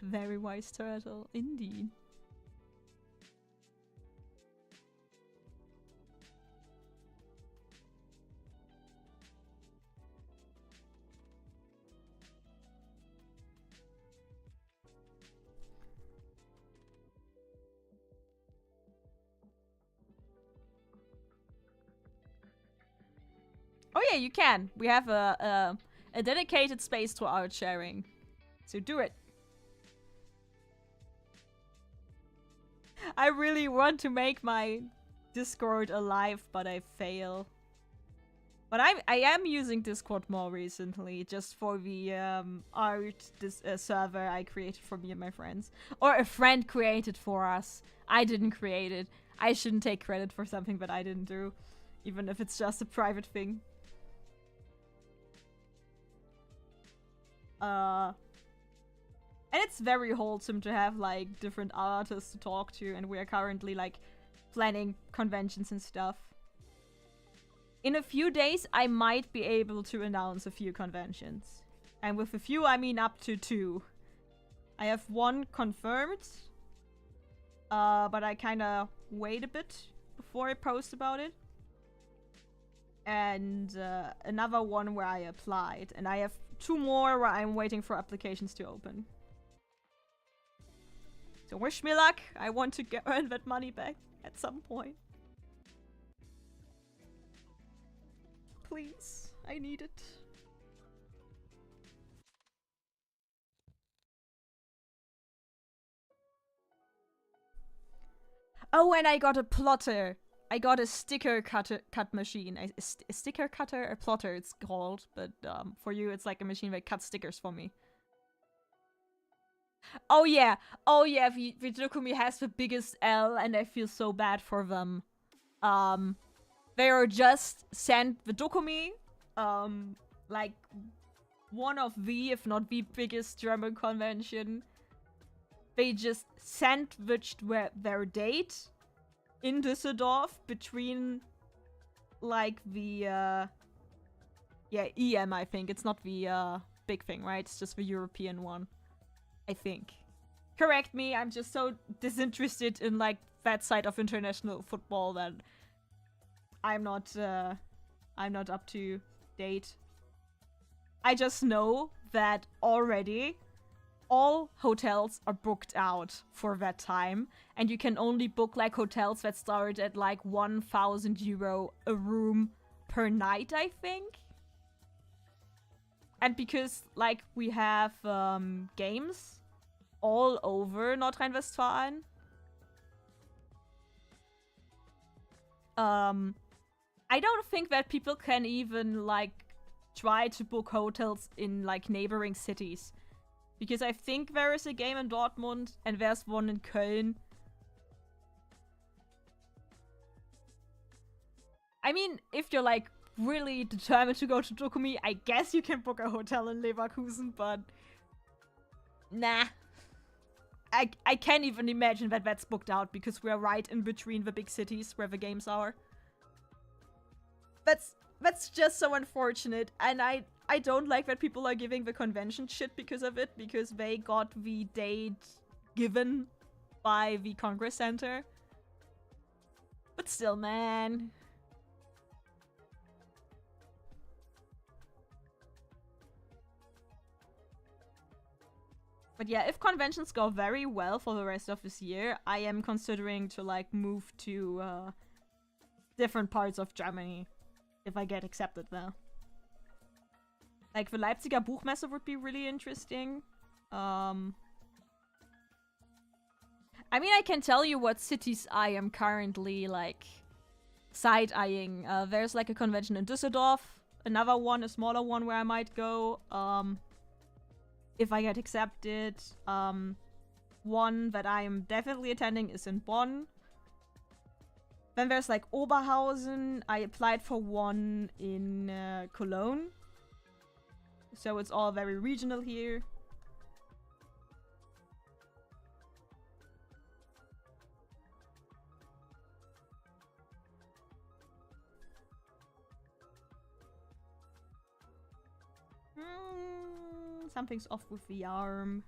[SPEAKER 1] Very wise turtle, indeed. Oh yeah, you can. We have a dedicated space to art sharing. So do it. I really want to make my Discord alive, but I fail. But I am using Discord more recently, just for the art server I created for me and my friends. Or a friend created for us. I didn't create it. I shouldn't take credit for something that I didn't do. Even if it's just a private thing. And it's very wholesome to have, like, different artists to talk to, and we are currently, like, planning conventions and stuff. In a few days, I might be able to announce a few conventions. And with a few, I mean up to 2. I have 1 confirmed, but I kinda wait a bit before I post about it. And another one where I applied, and I have 2 more where I'm waiting for applications to open. So wish me luck. I want to earn that money back at some point. Please, I need it. Oh, and I got a plotter. I got a sticker cut machine. A sticker cutter? A plotter it's called. But for you, it's like a machine that cuts stickers for me. Oh yeah, the Dokumi has the biggest L and I feel so bad for them. They are just sent the Dokumi, like one of the, if not the biggest German convention. They just sandwiched their date in Düsseldorf between like the yeah, EM I think. It's not the big thing, right? It's just the European one. I think. Correct me, I'm just so disinterested in like that side of international football that I'm not up to date. I just know that already all hotels are booked out for that time, and you can only book like hotels that start at like 1,000 euro a room per night, I think. And because like we have games all over Nordrhein-Westfalen, I don't think that people can even like try to book hotels in like neighboring cities. Because I think there is a game in Dortmund and there's one in Köln. I mean, if you're like really determined to go to Dokumi, I guess you can book a hotel in Leverkusen, but nah. I can't even imagine that that's booked out because we're right in between the big cities where the games are. That's just so unfortunate, and I don't like that people are giving the convention shit because of it, because they got the date given by the Congress Center. But still, man. But yeah, if conventions go very well for the rest of this year, I am considering to like move to different parts of Germany if I get accepted there. Like the Leipziger Buchmesse would be really interesting. I mean, I can tell you what cities I am currently, like, side-eyeing. There's, like, a convention in Düsseldorf. Another one, a smaller one where I might go. If I get accepted. One that I am definitely attending is in Bonn. Then there's, like, Oberhausen. I applied for one in Cologne. So it's all very regional here. Something's off with the arm.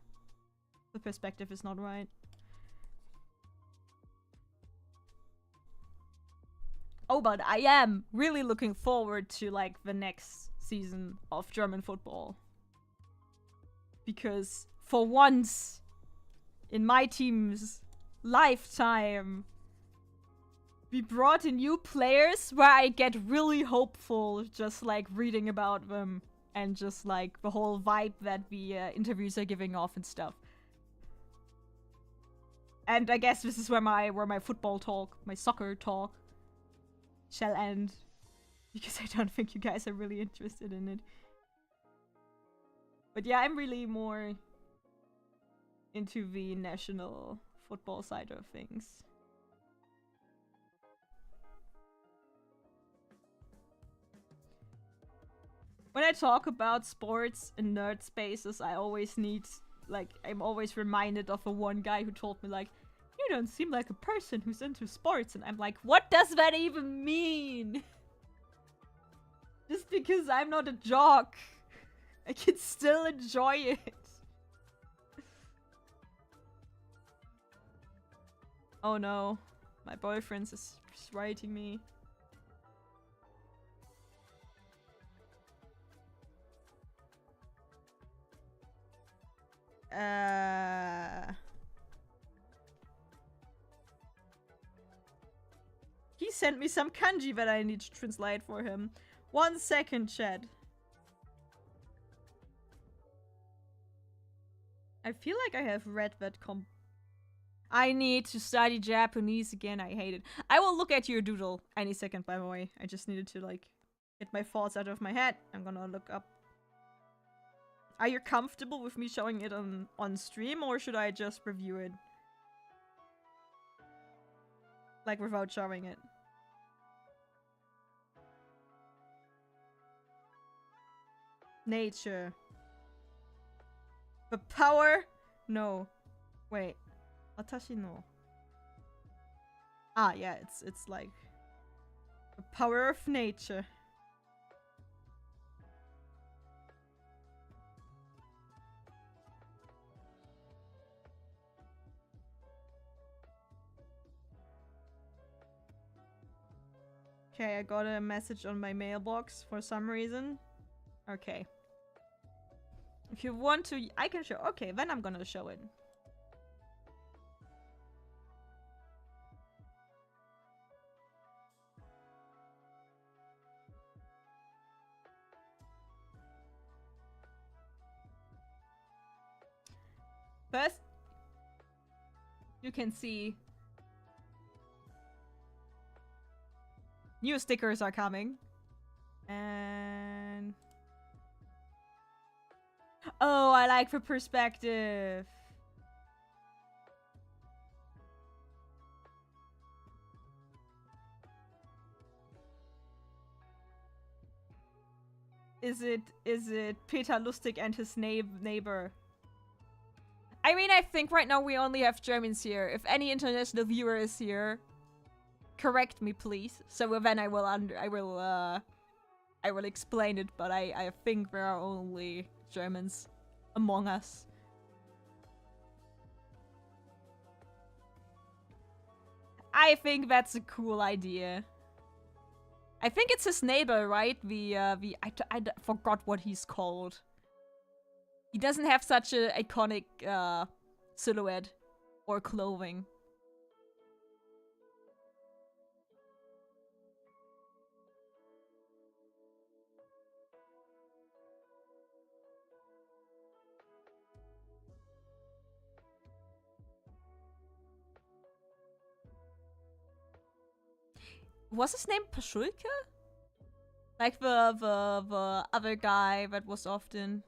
[SPEAKER 1] The perspective is not right. Oh, but I am really looking forward to, like, the next season of German football. Because for once in my team's lifetime, we brought in new players where I get really hopeful just, like, reading about them. And just, like, the whole vibe that the interviews are giving off and stuff. And I guess this is where my football talk, my soccer talk, shall end. Because I don't think you guys are really interested in it. But yeah, I'm really more into the national football side of things. When I talk about sports in nerd spaces, I always need, like, I'm always reminded of the one guy who told me, like, you don't seem like a person who's into sports. And I'm like, what does that even mean? Just because I'm not a jock, I can still enjoy it. Oh no, my boyfriend is writing me. He sent me some kanji that I need to translate for him. 1 second, chat. I feel like I have read that I need to study Japanese again. I hate it. I will look at your doodle any second, by the way. I just needed to, like, get my thoughts out of my head. I'm gonna look up. Are you comfortable with me showing it on stream, or should I just review it? Like, without showing it. Nature. The power? No. Wait. Watashi no. Ah, yeah, it's like the power of nature. Okay, I got a message on my mailbox for some reason. Okay. If you want to, I can show. Okay, then I'm gonna show it. First, you can see new stickers are coming. And oh, I like the perspective. Is it Peter Lustig and his neighbor? I mean, I think right now we only have Germans here. If any international viewer is here, correct me, please. So then I will explain it. But I think there are only Germans among us. I think that's a cool idea. I think it's his neighbor, right? I forgot what he's called. He doesn't have such an iconic silhouette or clothing. Was his name Paschulke? Like the other guy that was often...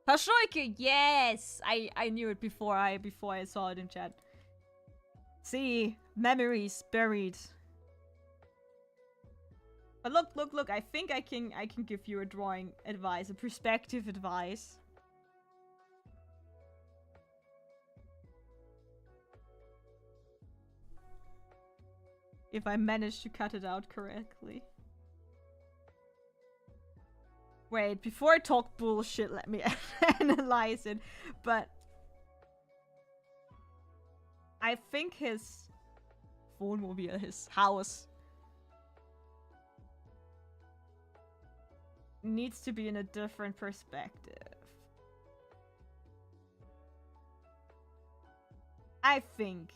[SPEAKER 1] Paschulke, yes! I knew it before I saw it in chat. See, memories buried. But look, I think I can give you a drawing advice, a perspective advice. If I manage to cut it out correctly. Wait, before I talk bullshit, let me analyze it. But I think his Wohnmobil, his house, needs to be in a different perspective. I think.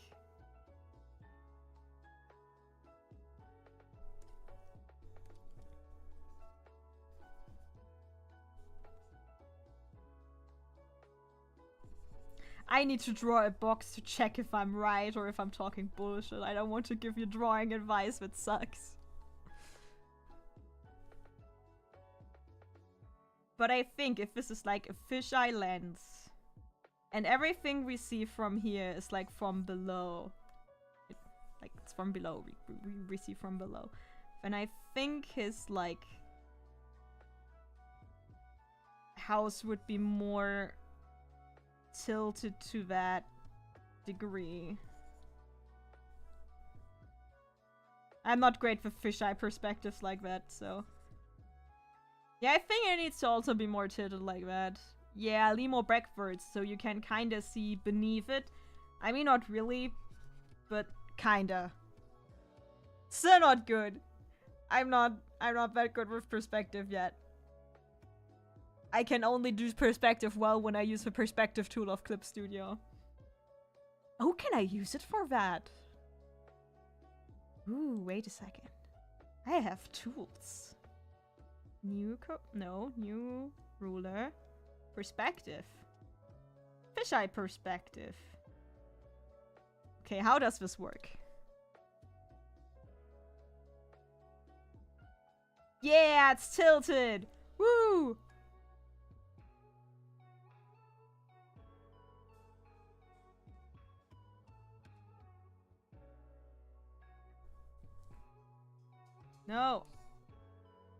[SPEAKER 1] I need to draw a box to check if I'm right or if I'm talking bullshit. I don't want to give you drawing advice that sucks. But I think if this is like a fisheye lens, and everything we see from here is like from below. Like it's from below, we see from below. And I think his like house would be more tilted to that degree. I'm not great with fisheye perspectives like that, so... Yeah, I think it needs to also be more tilted like that. Yeah, lean more backwards, so you can kinda see beneath it. I mean, not really, but kinda. Still not good. I'm not that good with perspective yet. I can only do perspective well when I use the perspective tool of Clip Studio. Oh, can I use it for that? Ooh, wait a second. I have tools. New ruler. Perspective. Fisheye perspective. Okay, how does this work? Yeah, it's tilted! Woo! No.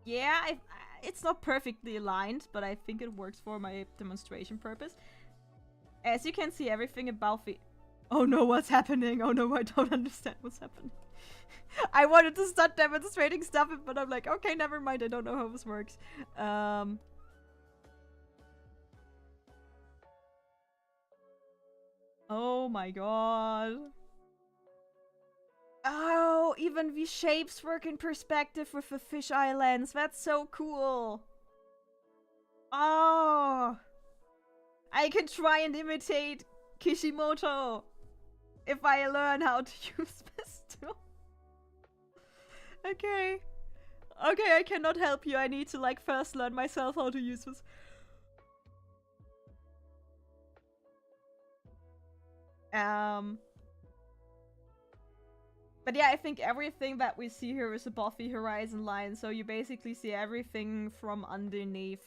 [SPEAKER 1] Yeah, it's not perfectly aligned, but I think it works for my demonstration purpose. As you can see, everything about the... Oh no, what's happening? Oh no, I don't understand what's happening. I wanted to start demonstrating stuff, but I'm like, okay, never mind, I don't know how this works. Oh my god. Oh, even the shapes work in perspective with the fisheye lens. That's so cool. Oh. I can try and imitate Kishimoto if I learn how to use this tool. Okay. Okay, I cannot help you. I need to like first learn myself how to use this. But yeah, I think everything that we see here is above the horizon line, so you basically see everything from underneath.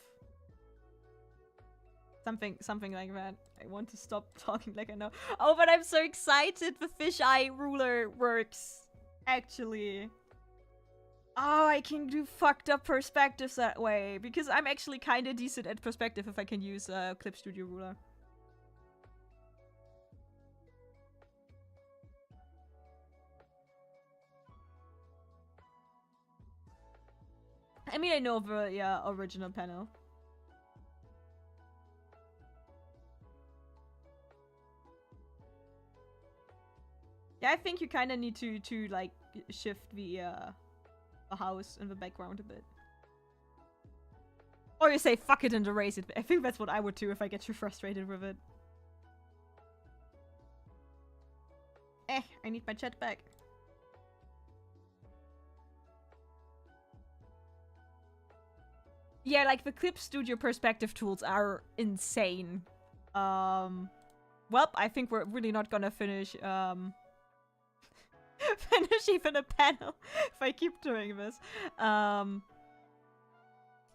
[SPEAKER 1] Something like that. I want to stop talking like I know. Oh, but I'm so excited the fisheye ruler works. Actually. Oh, I can do fucked up perspectives that way. Because I'm actually kind of decent at perspective if I can use a Clip Studio ruler. I mean, I know the original panel. Yeah, I think you kind of need to like shift the house in the background a bit. Or you say fuck it and erase it. I think that's what I would do if I get too frustrated with it. I need my chat back. Yeah, like the Clip Studio perspective tools are insane. Well, I think we're really not gonna finish finish even a panel if I keep doing this.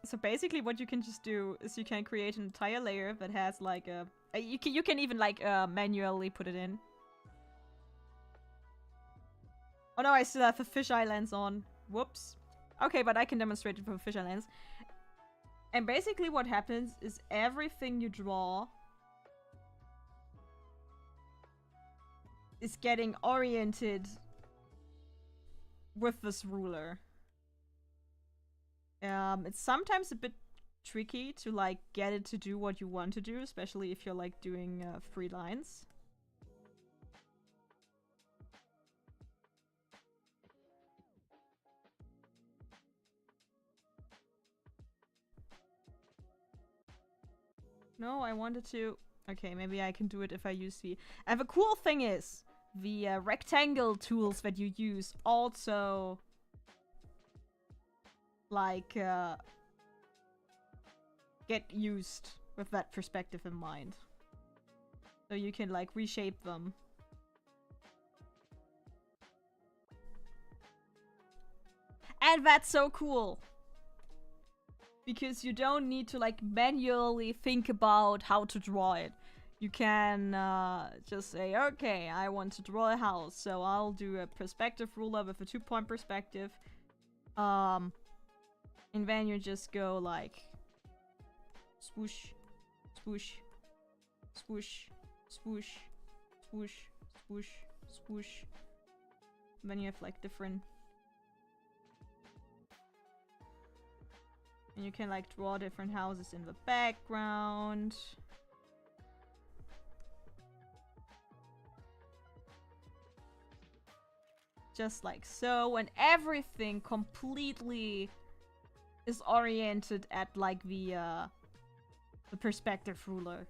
[SPEAKER 1] So basically what you can just do is you can create an entire layer that has like a... You can even like manually put it in. Oh no, I still have the fisheye lens on. Whoops. Okay, but I can demonstrate it from fisheye lens. And basically what happens is everything you draw is getting oriented with this ruler. It's sometimes a bit tricky to like get it to do what you want to do, especially if you're like doing 3 lines. No, I wanted to... Okay, maybe I can do it if I use the... And the cool thing is, the rectangle tools that you use also... like, get used with that perspective in mind. So you can, like, reshape them. And that's so cool! Because you don't need to, like, manually think about how to draw it. You can just say, okay, I want to draw a house, so I'll do a perspective ruler with a 2-point perspective. And then you just go like swoosh, swoosh, swoosh, swoosh, swoosh, swoosh, swoosh. And then you have like different... And you can like draw different houses in the background. Just like so, and everything completely is oriented at like the perspective ruler.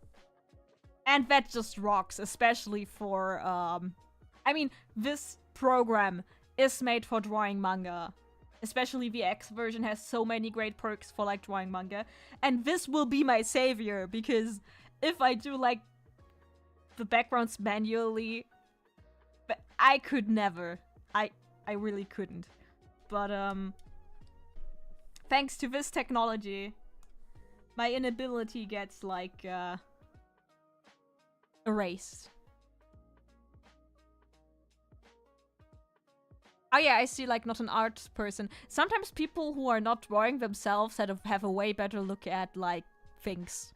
[SPEAKER 1] And that just rocks, especially for I mean, this program is made for drawing manga. Especially the X version has so many great perks for like drawing manga. And this will be my savior, because if I do like the backgrounds manually, but I could never. I really couldn't. But thanks to this technology, my inability gets like erased. Oh yeah, I see, like, not an art person. Sometimes people who are not drawing themselves have a way better look at, like, things.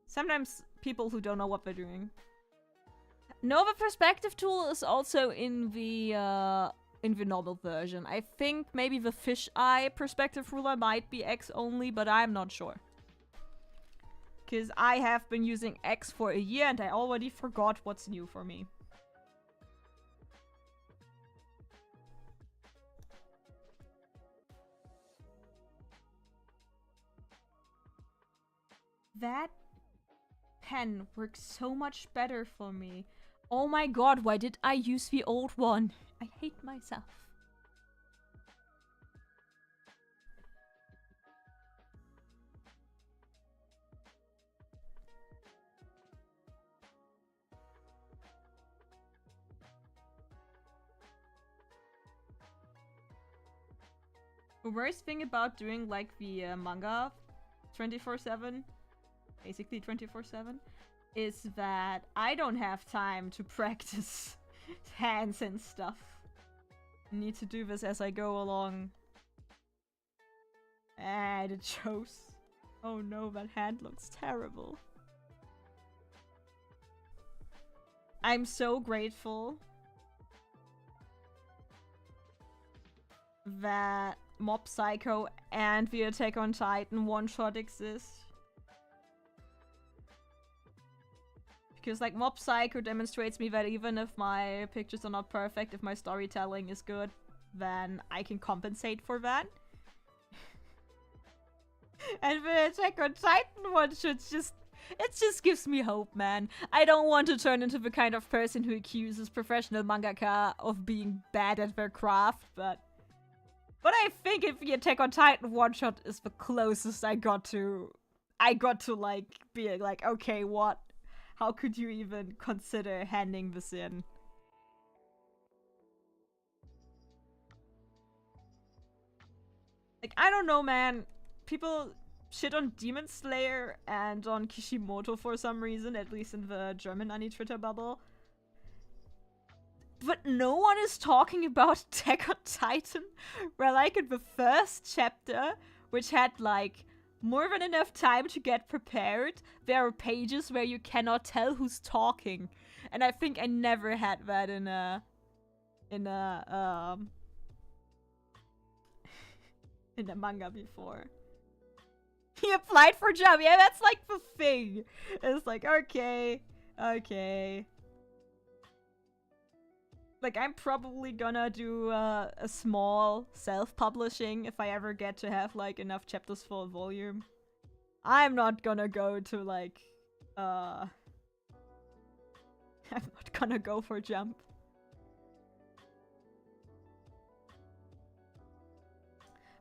[SPEAKER 1] Sometimes people who don't know what they're doing. No, the perspective tool is also in the normal version. I think maybe the fisheye perspective ruler might be X only, but I'm not sure. Because I have been using X for a year and I already forgot what's new for me. That pen works so much better for me. Oh my god, why did I use the old one? I hate myself. The worst thing about doing like the manga 24/7, basically 24/7, is that I don't have time to practice hands and stuff. I need to do this as I go along. And it shows. Oh no, that hand looks terrible. I'm so grateful that Mob Psycho and the Attack on Titan one-shot exist. Because, like, Mob Psycho demonstrates me that even if my pictures are not perfect, if my storytelling is good, then I can compensate for that. And the Attack on Titan one-shot just gives me hope, man. I don't want to turn into the kind of person who accuses professional mangaka of being bad at their craft, but I think if the Attack on Titan one-shot is the closest I got to like, being like, okay, what? How could you even consider handing this in? Like, I don't know, man. People shit on Demon Slayer and on Kishimoto for some reason, at least in the German Ani-Twitter bubble. But no one is talking about Attack on Titan, where like in the first chapter, which had like more than enough time to get prepared, there are pages where you cannot tell who's talking. And I think I never had that in a in a manga before. He applied for a job. Yeah, that's like the thing. It's like, okay. Like, I'm probably gonna do a small self-publishing if I ever get to have, like, enough chapters for a volume. I'm not gonna go to, like, I'm not gonna go for Jump.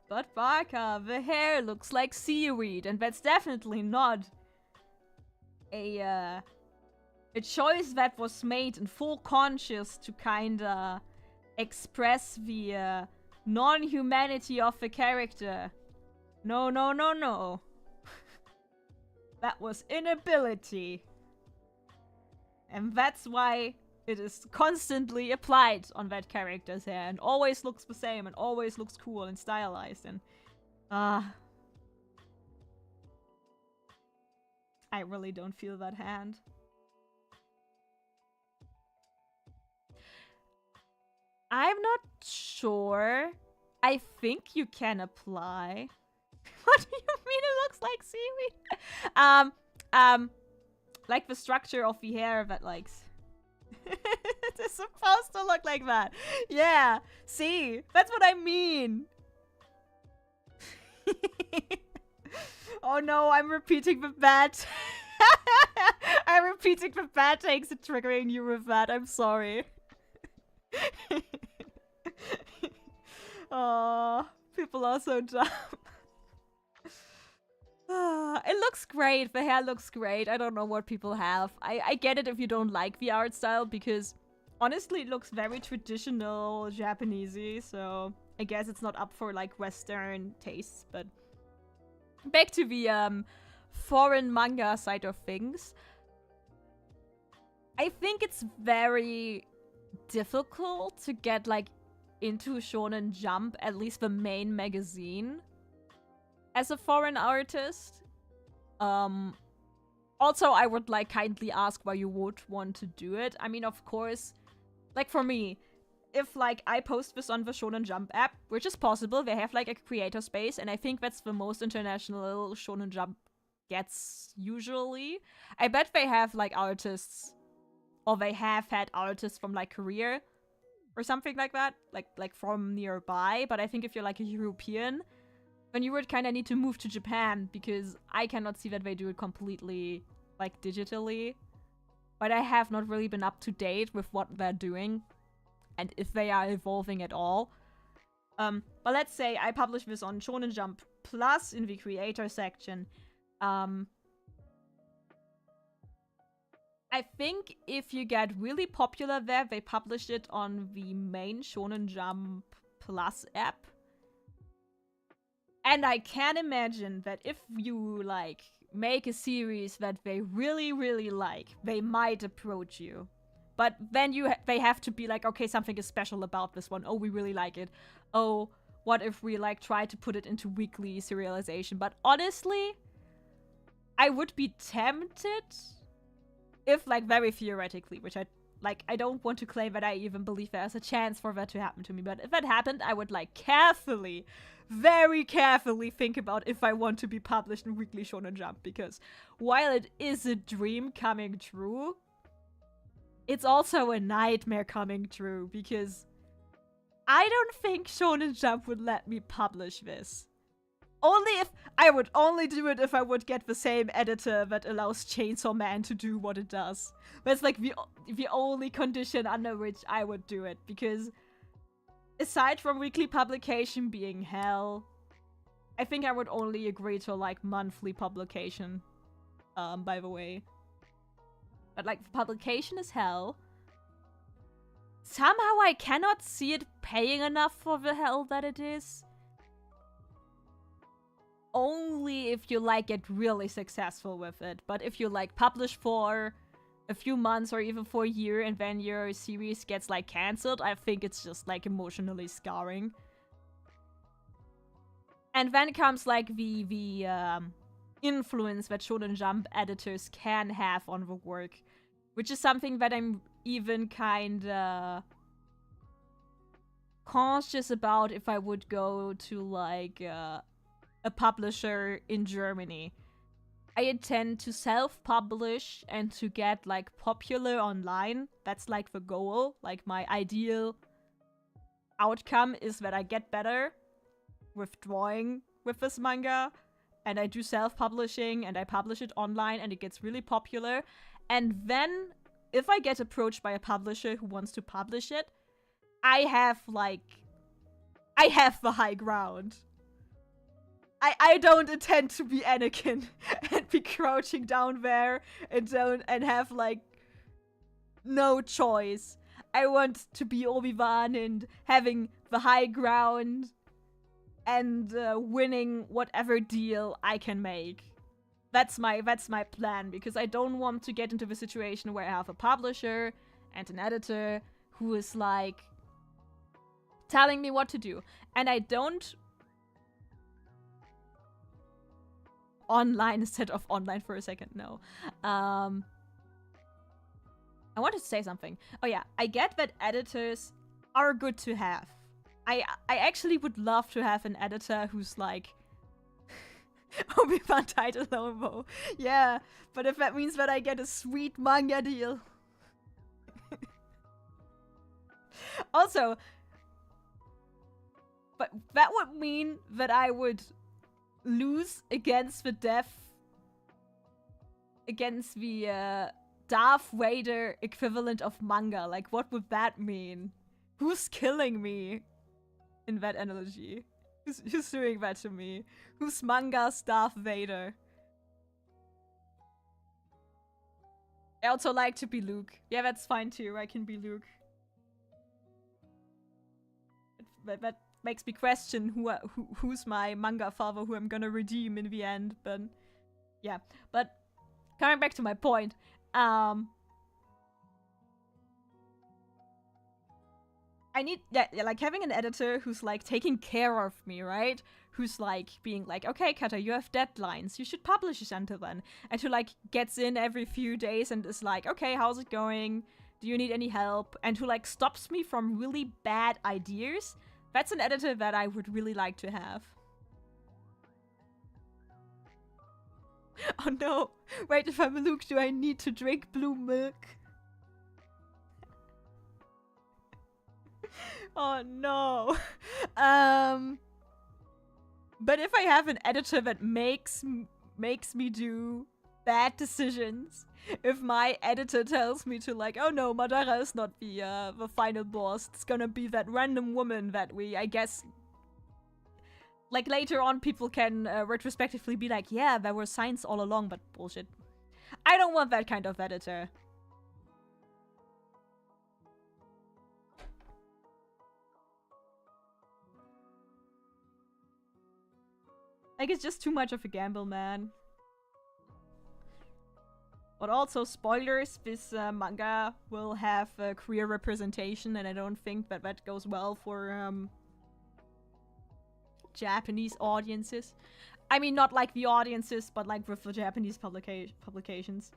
[SPEAKER 1] But Barca, the hair looks like seaweed, and that's definitely not a choice that was made in full conscious to kinda express the non-humanity of the character. No. That was inability. And that's why it is constantly applied on that character's hair and always looks the same and always looks cool and stylized and I really don't feel that hand. I'm not sure. I think you can apply. What do you mean it looks like seaweed? Like the structure of the hair that likes. It's supposed to look like that. Yeah, see? That's what I mean. Oh no, I'm repeating the bad. I'm repeating the bad takes and triggering you with that. I'm sorry. Oh, people are so dumb. It looks great. The hair looks great. I don't know what people have. I get it if you don't like the art style because honestly it looks very traditional Japanesey, so I guess it's not up for like Western tastes, but back to the foreign manga side of things. I think it's very difficult to get like into Shonen Jump, at least the main magazine, as a foreign artist. Also, I would like kindly ask why you would want to do it. I mean, of course, like for me, if like I post this on the Shonen Jump app, which is possible, they have like a creator space, and I think that's the most international Shonen Jump gets usually. I bet they have like artists, or they have had artists from like Korea or something like that, like from nearby. But I think if you're like a European, then you would kind of need to move to Japan, because I cannot see that they do it completely like digitally. But I have not really been up to date with what they're doing and if they are evolving at all. But let's say I publish this on Shonen Jump Plus in the creator section. I think if you get really popular there, they publish it on the main Shonen Jump Plus app. And I can imagine that if you, like, make a series that they really, really like, they might approach you. But then they have to be like, okay, something is special about this one. Oh, we really like it. Oh, what if we, like, try to put it into weekly serialization? But honestly, I would be tempted if, like, very theoretically, which I don't want to claim that I even believe there's a chance for that to happen to me. But if that happened, I would, like, carefully, very carefully think about if I want to be published in Weekly Shonen Jump. Because while it is a dream coming true, it's also a nightmare coming true. Because I don't think Shonen Jump would let me publish this. I would only do it if I would get the same editor that allows Chainsaw Man to do what it does. That's like the only condition under which I would do it. Because aside from weekly publication being hell, I think I would only agree to like monthly publication, by the way. But like, the publication is hell. Somehow I cannot see it paying enough for the hell that it is. Only if you like get really successful with it. But if you like publish for a few months or even for a year and then your series gets like cancelled, I think it's just like emotionally scarring. And then comes like the influence that Shonen Jump editors can have on the work, which is something that I'm even kinda conscious about if I would go to like a publisher in Germany. I intend to self-publish and to get like popular online. That's like the goal. Like my ideal outcome is that I get better with drawing with this manga, and I do self-publishing and I publish it online and it gets really popular. And then if I get approached by a publisher who wants to publish it, I have the high ground. I don't intend to be Anakin and be crouching down there and have like no choice. I want to be Obi-Wan and having the high ground and winning whatever deal I can make. That's my plan, because I don't want to get into the situation where I have a publisher and an editor who is like telling me what to do. And I don't online instead of online for a second, no. I wanted to say something. Oh yeah, I get that editors are good to have. I actually would love to have an editor who's like Obi-Wan title Lobo. Yeah, but if that means that I get a sweet manga deal. Also, but that would mean that I would lose against the Darth Vader equivalent of manga. Like, what would that mean? Who's killing me in that analogy? Who's doing that to me? Who's manga's Darth Vader? I also like to be Luke. Yeah, that's fine too. I can be Luke. That makes me question who's my manga father who I'm gonna redeem in the end. But yeah, but coming back to my point, I need like having an editor who's like taking care of me, right? Who's like being like, okay, Katta, you have deadlines, you should publish it until then, and who like gets in every few days and is like, okay, how's it going? Do you need any help? And who like stops me from really bad ideas. That's an editor that I would really like to have. Oh no! Wait, if I'm Luke, do I need to drink blue milk? Oh no. But if I have an editor that makes me do bad decisions, if my editor tells me to like, oh no, Madara is not the final boss, it's gonna be that random woman that I guess, like later on people can retrospectively be like, yeah, there were signs all along, but bullshit. I don't want that kind of editor. Like, it's just too much of a gamble, man. But also, spoilers, this manga will have queer representation, and I don't think that that goes well for Japanese audiences. I mean, not like the audiences, but like with the Japanese publications.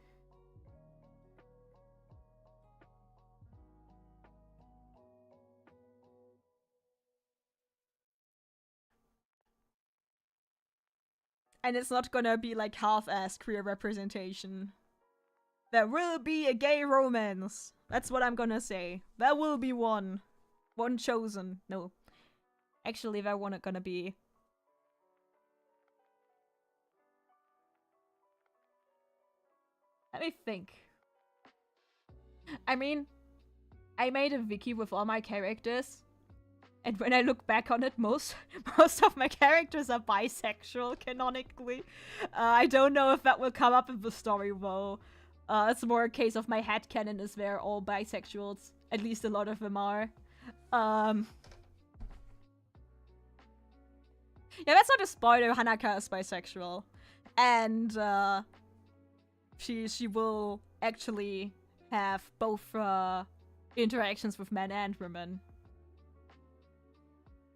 [SPEAKER 1] And it's not gonna be like half-assed queer representation. There will be a gay romance. That's what I'm gonna say. There will be one. One chosen. No. Actually, there won't gonna be. Let me think. I mean, I made a wiki with all my characters. And when I look back on it, most of my characters are bisexual, canonically. I don't know if that will come up in the story, though. It's more a case of my headcanon is they're all bisexuals. At least a lot of them are. Yeah, that's not a spoiler. Hanaka is bisexual. And she will actually have both interactions with men and women.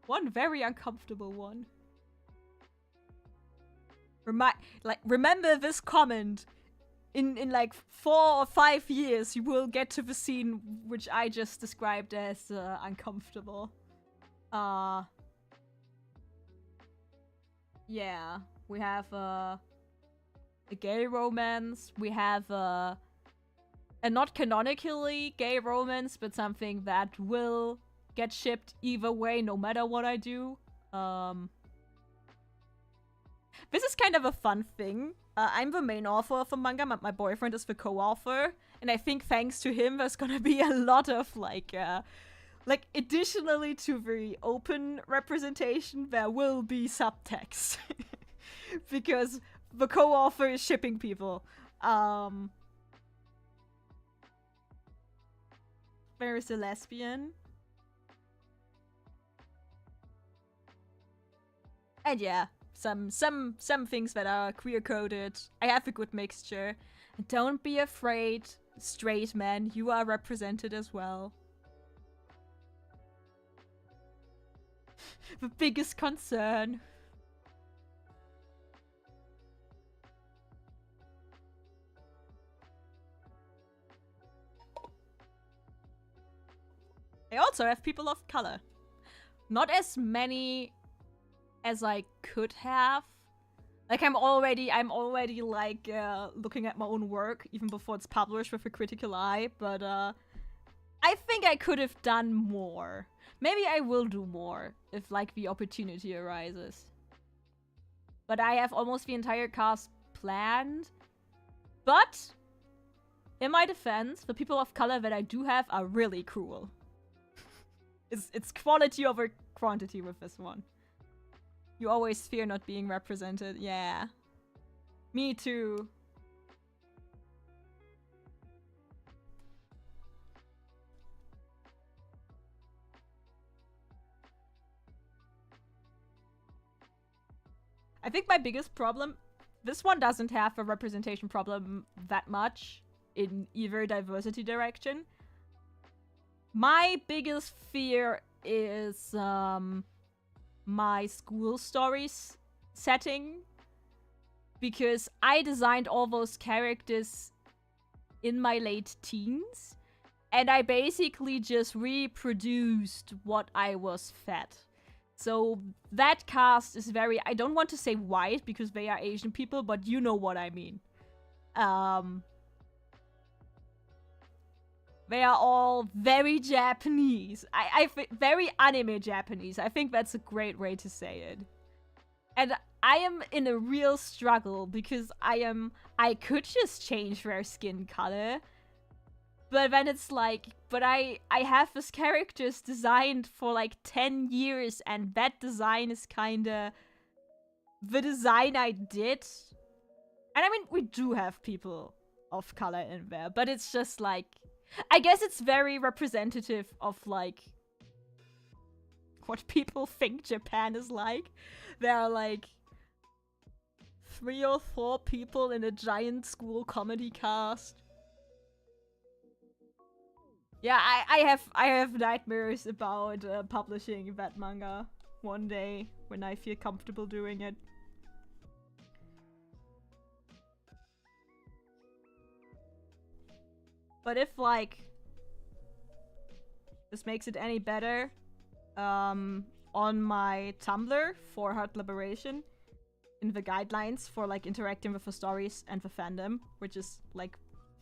[SPEAKER 1] One very uncomfortable one. Remember this comment. In like 4 or 5 years, you will get to the scene which I just described as uncomfortable. Yeah, we have a gay romance. We have a not canonically gay romance, but something that will get shipped either way, no matter what I do. This is kind of a fun thing. I'm the main author of the manga, my boyfriend is the co-author, and I think thanks to him there's gonna be a lot of like additionally to the open representation, there will be subtext. Because the co-author is shipping people. There is a lesbian. And yeah. Some things that are queer-coded. I have a good mixture. And don't be afraid, straight men, you are represented as well. The biggest concern. I also have people of color. Not as many as I could have. Like I'm already like looking at my own work even before it's published with a critical eye, but I think I could have done more. Maybe I will do more if like the opportunity arises. But I have almost the entire cast planned. But in my defense, the people of color that I do have are really cruel. It's quality over quantity with this one. You always fear not being represented. Yeah. Me too. I think my biggest problem... This one doesn't have a representation problem that much in either diversity direction. My biggest fear is... my school stories setting, because I designed all those characters in my late teens and I basically just reproduced what I was fed. So that cast is very, I don't want to say white because they are Asian people, but you know what I mean. They are all very Japanese. I very anime Japanese. I think that's a great way to say it. And I am in a real struggle because I could just change their skin color. But then it's like, but I have these characters designed for like 10 years and that design is kinda the design I did. And I mean, we do have people of color in there, but it's just like, I guess it's very representative of, like, what people think Japan is like. There are, like, 3 or 4 people in a giant school comedy cast. Yeah, I have nightmares about publishing that manga one day when I feel comfortable doing it. But if, like, this makes it any better, on my Tumblr for Heart Liberation, in the guidelines for, like, interacting with the stories and the fandom, which is, like,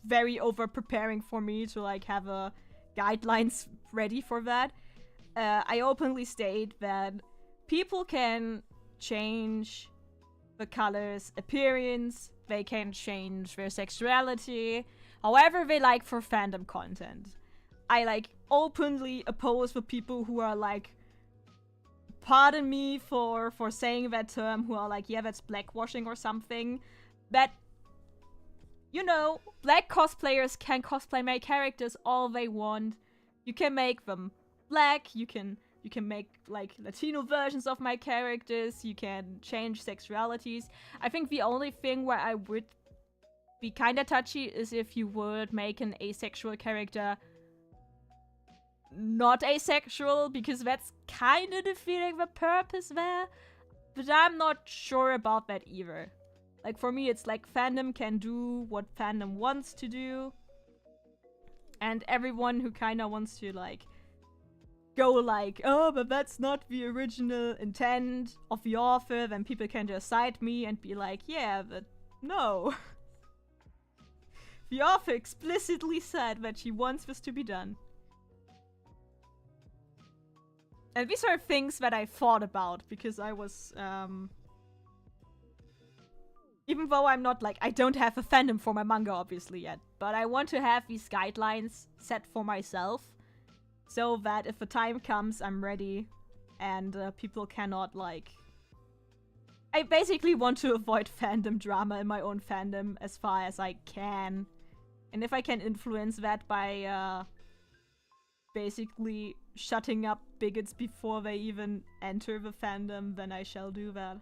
[SPEAKER 1] very over-preparing for me to, like, have a guidelines ready for that, I openly state that people can change the color's appearance, they can change their sexuality, however they like for fandom content. I, like, openly oppose the people who are, like, pardon me for saying that term, who are like, yeah, that's blackwashing or something. That you know, black cosplayers can cosplay my characters all they want. You can make them black, you can make like Latino versions of my characters, you can change sexualities. I think the only thing where I would be kinda touchy is if you would make an asexual character not asexual, because that's kinda defeating the purpose there. But I'm not sure about that either. Like, for me, it's like fandom can do what fandom wants to do. And everyone who kinda wants to, like, go like, oh, but that's not the original intent of the author, then people can just cite me and be like, yeah, but no. The author explicitly said that she wants this to be done. And these are things that I thought about, because I was, even though I'm not like, I don't have a fandom for my manga obviously yet, but I want to have these guidelines set for myself, so that if the time comes, I'm ready, and people cannot like... I basically want to avoid fandom drama in my own fandom as far as I can. And if I can influence that by, basically shutting up bigots before they even enter the fandom, then I shall do that.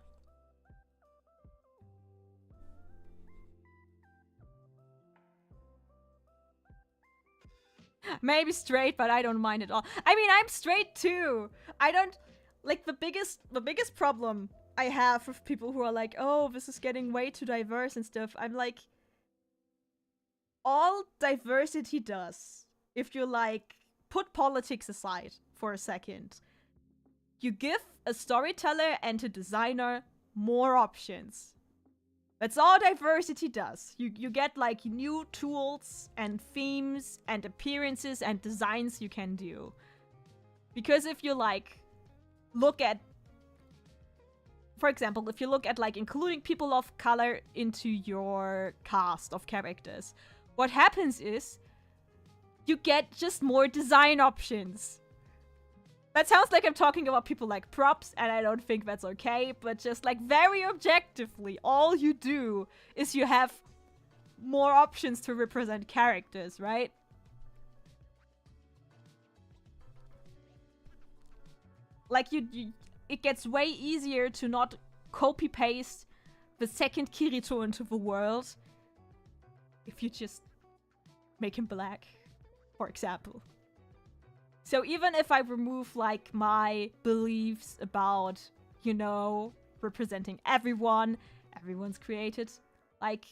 [SPEAKER 1] Maybe straight, but I don't mind at all. I mean, I'm straight too. I don't... Like, the biggest problem I have with people who are like, oh, this is getting way too diverse and stuff. I'm like... All diversity does, if you like... Put politics aside for a second. You give a storyteller and a designer more options. That's all diversity does. You get like new tools and themes and appearances and designs you can do. Because if you like look at, for example, if you look at like including people of color into your cast of characters, what happens is you get just more design options. That sounds like I'm talking about people like props, and I don't think that's okay, but just like very objectively, all you do is you have more options to represent characters, right? Like it gets way easier to not copy-paste the second Kirito into the world if you just make him black, for example. So even if I remove, like, my beliefs about, you know, representing everyone, everyone's created, like...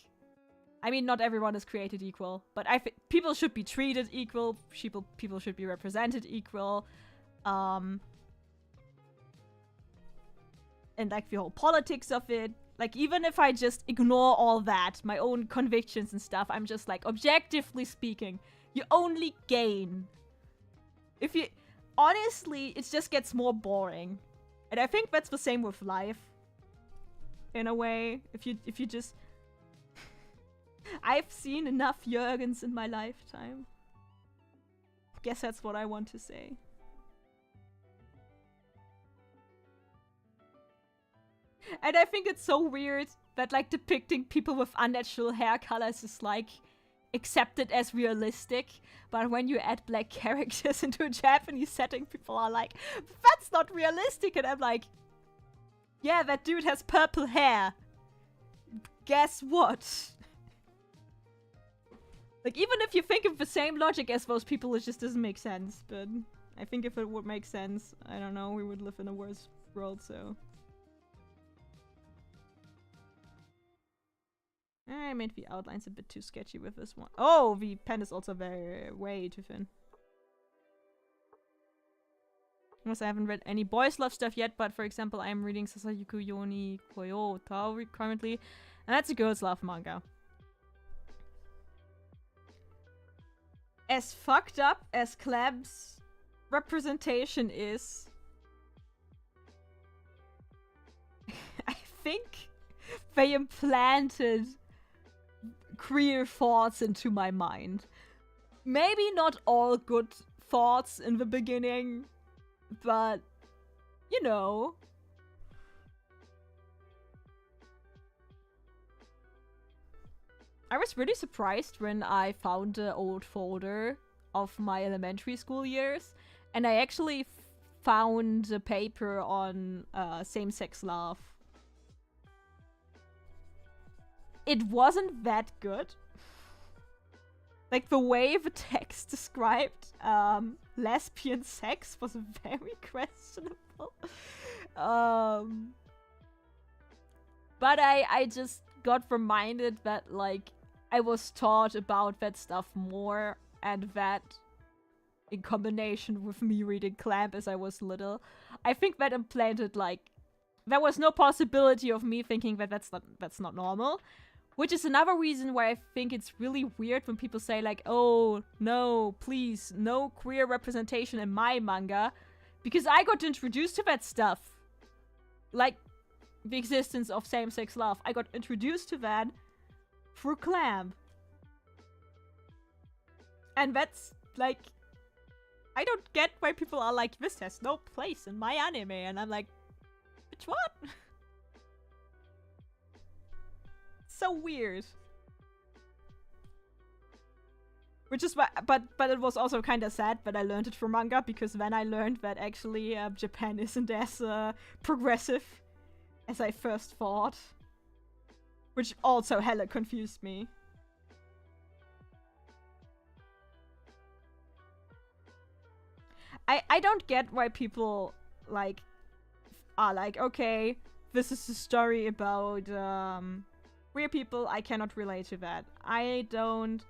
[SPEAKER 1] I mean, not everyone is created equal, but I think people should be treated equal, people should be represented equal, and, like, the whole politics of it. Like, even if I just ignore all that, my own convictions and stuff, I'm just like, objectively speaking, you only gain... If you... Honestly, it just gets more boring. And I think that's the same with life. In a way. If you just... I've seen enough Jürgens in my lifetime. Guess that's what I want to say. And I think it's so weird that, like, depicting people with unnatural hair colors is, like... accepted as realistic, but when you add black characters into a Japanese setting, people are like, that's not realistic, and I'm like, yeah, that dude has purple hair. Guess what? Like, even if you think of the same logic as those people, it just doesn't make sense, but I think if it would make sense, I don't know, we would live in a worse world, so... I made the outlines a bit too sketchy with this one. Oh, the pen is also way too thin. Unless I haven't read any boys love stuff yet, but for example, I am reading Sasayuku Yoni Koyo Tao currently, and that's a girls love manga. As fucked up as Clab's representation is, I think they implanted queer thoughts into my mind. Maybe not all good thoughts in the beginning, but, you know. I was really surprised when I found the old folder of my elementary school years, and I actually found a paper on same-sex love. It wasn't that good. Like, the way the text described lesbian sex was very questionable. But I just got reminded that, like, I was taught about that stuff more, and that in combination with me reading Clamp as I was little, I think that implanted, like, there was no possibility of me thinking that that's not normal. Which is another reason why I think it's really weird when people say, like, oh, no, please, no queer representation in my manga. Because I got introduced to that stuff. Like, the existence of same-sex love. I got introduced to that through Clamp. And that's, like, I don't get why people are like, this has no place in my anime. And I'm like, which one? So weird. Which is why, but it was also kind of sad that I learned it from manga, because then I learned that actually Japan isn't as progressive as I first thought. Which also hella confused me. I don't get why people, like, are like, okay, this is a story about queer people, I cannot relate to that. I don't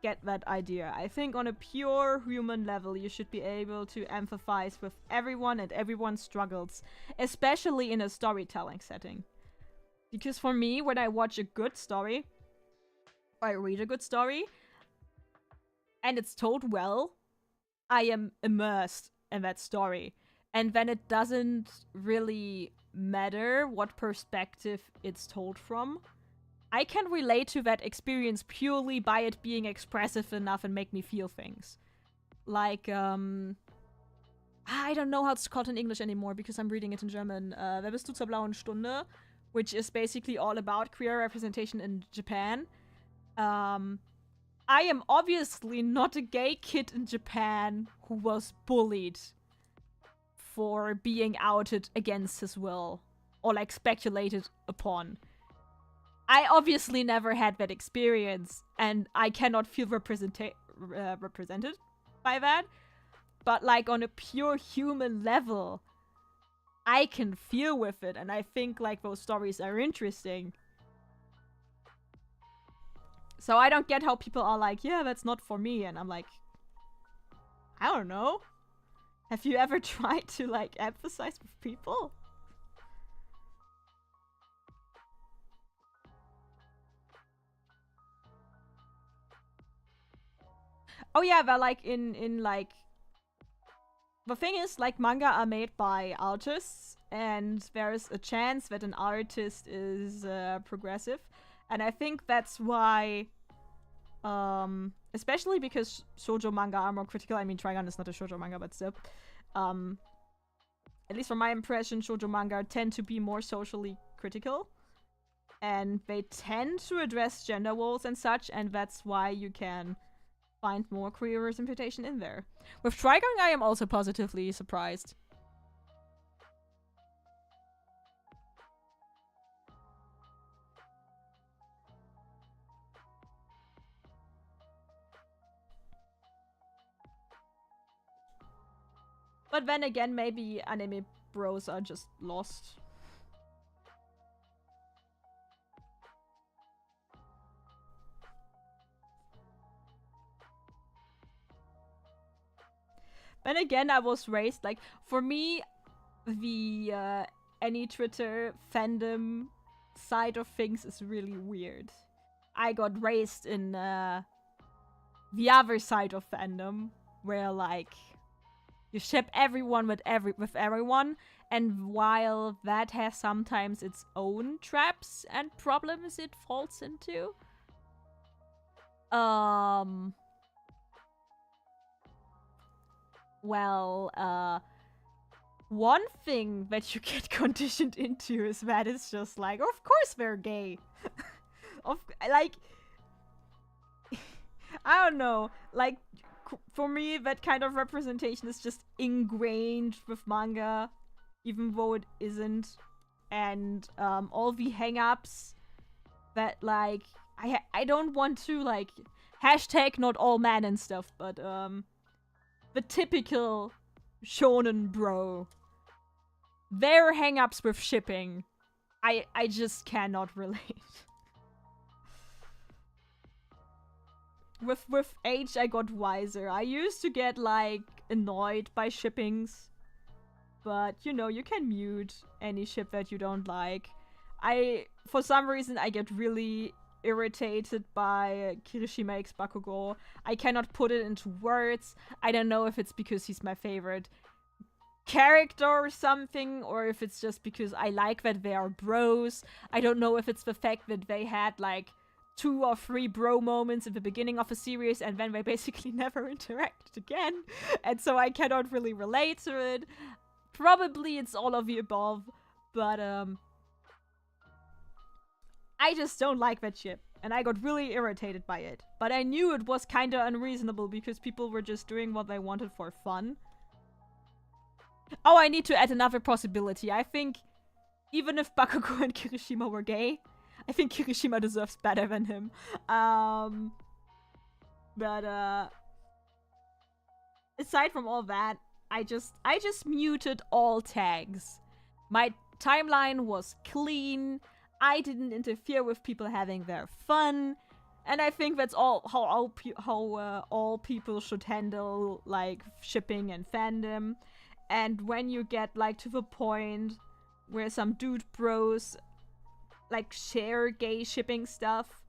[SPEAKER 1] get that idea. I think on a pure human level, you should be able to empathize with everyone and everyone's struggles, especially in a storytelling setting. Because for me, when I watch a good story, or I read a good story, and it's told well, I am immersed in that story. And then it doesn't really matter what perspective it's told from. I can relate to that experience purely by it being expressive enough and make me feel things. Like, I don't know how it's called in English anymore because I'm reading it in German. Wer bist du zur blauen Stunde? Which is basically all about queer representation in Japan. I am obviously not a gay kid in Japan who was bullied for being outed against his will. Or, like, speculated upon. I obviously never had that experience, and I cannot feel represented by that. But, like, on a pure human level, I can feel with it, and I think, like, those stories are interesting. So I don't get how people are like, yeah, that's not for me, and I'm like, I don't know. Have you ever tried to, like, empathize with people? Oh yeah, but like in like the thing is, like, manga are made by artists, and there's a chance that an artist is progressive, and I think that's why, especially because shoujo manga are more critical. I mean, Trigun is not a shoujo manga, but still, at least from my impression, shoujo manga tend to be more socially critical, and they tend to address gender roles and such, and that's why you can find more queer representation in there. With Trigun, I am also positively surprised. But then again, maybe anime bros are just lost. Then again, I was raised, like, for me, the any Twitter fandom side of things is really weird. I got raised in the other side of fandom, where, like, you ship everyone with everyone, and while that has sometimes its own traps and problems it falls into, well, one thing that you get conditioned into is that it's just like, of course they're gay. Like, I don't know. Like, for me, that kind of representation is just ingrained with manga, even though it isn't. And all the hang-ups that, like, I don't want to, like, hashtag not all men and stuff, but the typical shonen bro, their hang-ups with shipping, I just cannot relate. With age, I got wiser. I used to get, like, annoyed by shippings. But, you know, you can mute any ship that you don't like. For some reason, I get really irritated by Kirishima x Bakugo. I cannot put it into words. I don't know if it's because he's my favorite character or something, or if it's just because I like that they are bros. I don't know if it's the fact that they had, like, 2 or 3 bro moments at the beginning of a series and then they basically never interacted again. And so I cannot really relate to it. Probably it's all of the above, but I just don't like that ship, and I got really irritated by it. But I knew it was kinda unreasonable because people were just doing what they wanted for fun. Oh, I need to add another possibility. I think even if Bakugo and Kirishima were gay, I think Kirishima deserves better than him. But aside from all that, I just muted all tags. My timeline was clean. I didn't interfere with people having their fun. And I think that's all how all people should handle, like, shipping and fandom. And when you get, like, to the point where some dude bros, like, share gay shipping stuff,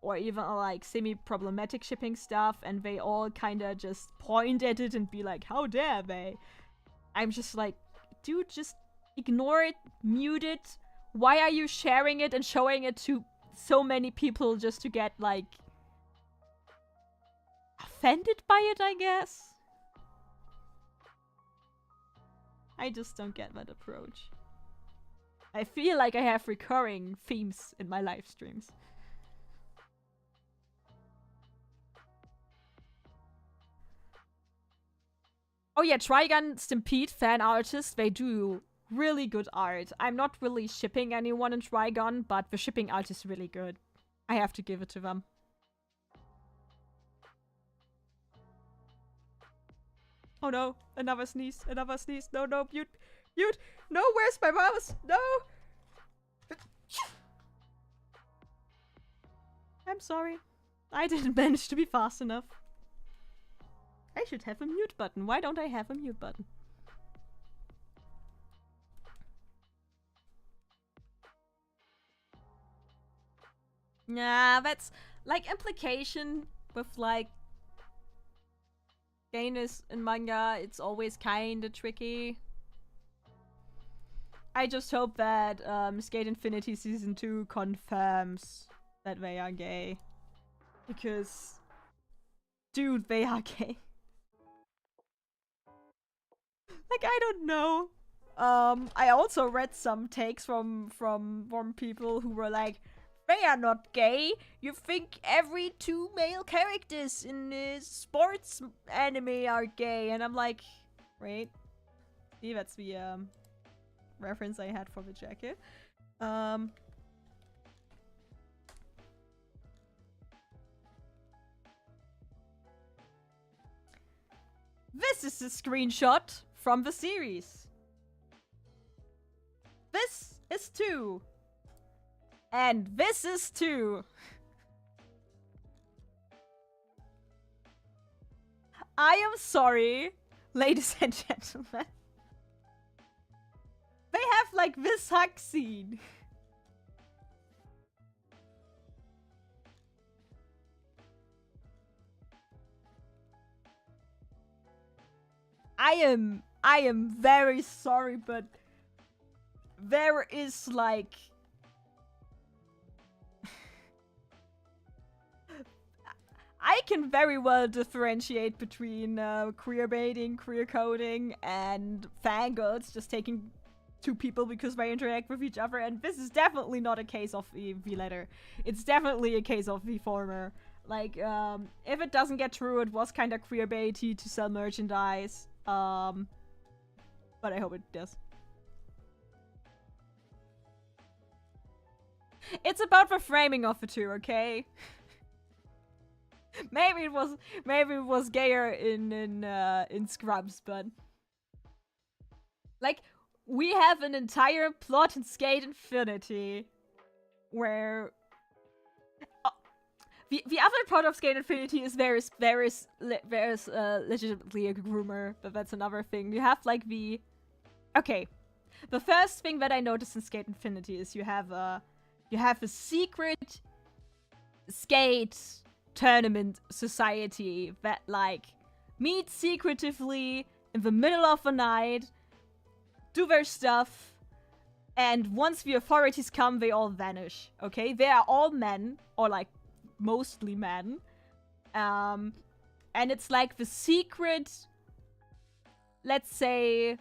[SPEAKER 1] or even, like, semi-problematic shipping stuff, and they all kinda just point at it and be like, how dare they? I'm just like, dude, just ignore it, mute it. Why are you sharing it and showing it to so many people just to get, like, offended by it, I guess? I just don't get that approach. I feel like I have recurring themes in my live streams. Oh yeah, Trigun Stampede fan artists, they do really good art. I'm not really shipping anyone in Trigun, but the shipping art is really good. I have to give it to them. Oh no, another sneeze, another sneeze. No, no, mute, mute. No, where's my mouse? No. I'm sorry. I didn't manage to be fast enough. I should have a mute button. Why don't I have a mute button? Nah, that's like implication with like gayness in manga. It's always kinda tricky. I just hope that Skate Infinity Season 2 confirms that they are gay. Because, dude, they are gay. Like, I don't know. I also read some takes from people who were like, they are not gay. You think every 2 male characters in sports anime are gay. And I'm like, wait. See, that's the reference I had for the jacket. This is a screenshot from the series. This is 2. And this is 2. I am sorry, ladies and gentlemen. They have like this hug scene. I am very sorry, but there is like I can very well differentiate between queer baiting, queer coding, and fangirls just taking 2 people because they interact with each other, and this is definitely not a case of the latter. It's definitely a case of the former. Like, if it doesn't get through, it was kind of queerbaity to sell merchandise. But I hope it does. It's about the framing of the two, okay? maybe it was gayer in Scrubs, but like we have an entire plot in Skate Infinity where the other part of Skate Infinity is there is legitimately a groomer, but that's another thing. You have like the first thing that I noticed in Skate Infinity is you have a secret skate tournament society that like meet secretively in the middle of the night, do their stuff, and once the authorities come, they all vanish. Okay, they are all men, or like mostly men, and it's like the secret, let's say,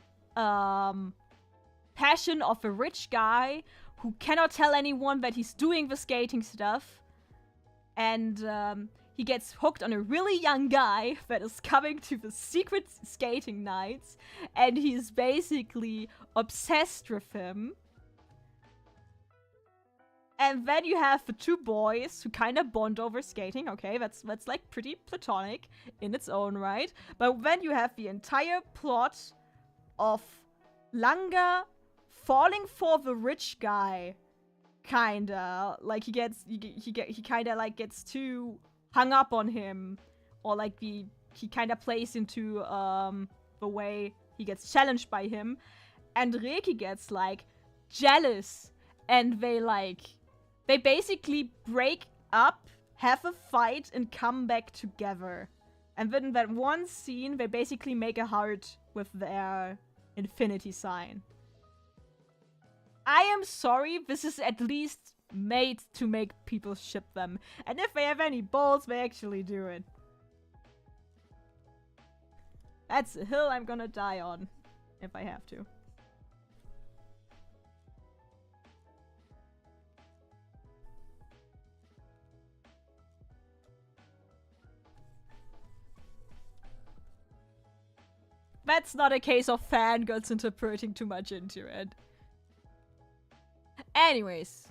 [SPEAKER 1] passion of a rich guy who cannot tell anyone that he's doing the skating stuff, and he gets hooked on a really young guy that is coming to the secret skating nights, and he's basically obsessed with him. And then you have the two boys who kind of bond over skating. Okay, that's like pretty platonic in its own right. But then you have the entire plot of Langa falling for the rich guy, kinda. Like he kinda like gets too hung up on him, or like he kinda plays into the way he gets challenged by him, and Reki gets like jealous, and they basically break up, have a fight, and come back together. And then in that one scene, they basically make a heart with their infinity sign. I am sorry, this is at least made to make people ship them. And if they have any balls, they actually do it. That's a hill I'm gonna die on, if I have to. That's not a case of fangirls interpreting too much into it. Anyways.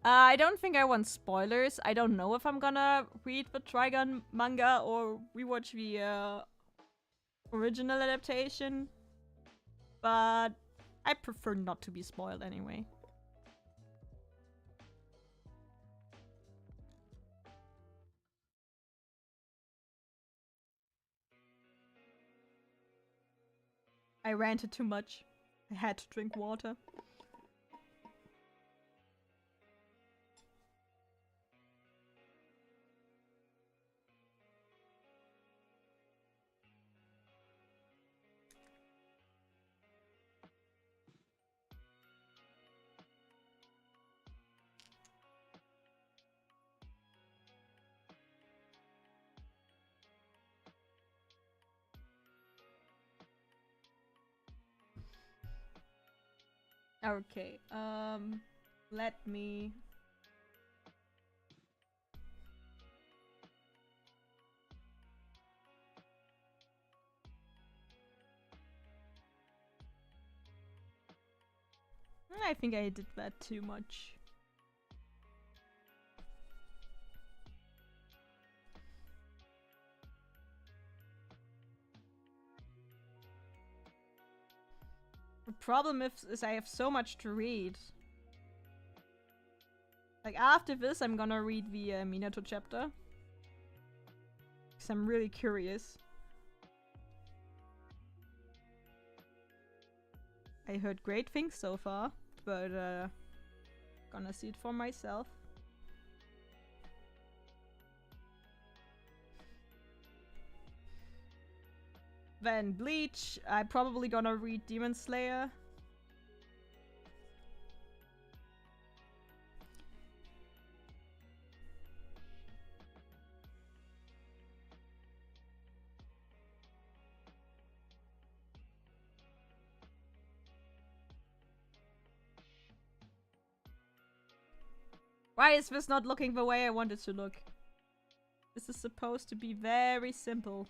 [SPEAKER 1] I don't think I want spoilers. I don't know if I'm gonna read the Trigun manga or rewatch the original adaptation. But I prefer not to be spoiled anyway. I ranted too much. I had to drink water. Okay, let me... I think I did that too much. The problem is I have so much to read. Like, after this, I'm gonna read the Minato chapter. Because I'm really curious. I heard great things so far, but gonna see it for myself. Then Bleach. I'm probably gonna read Demon Slayer. Why is this not looking the way I want it to look? This is supposed to be very simple.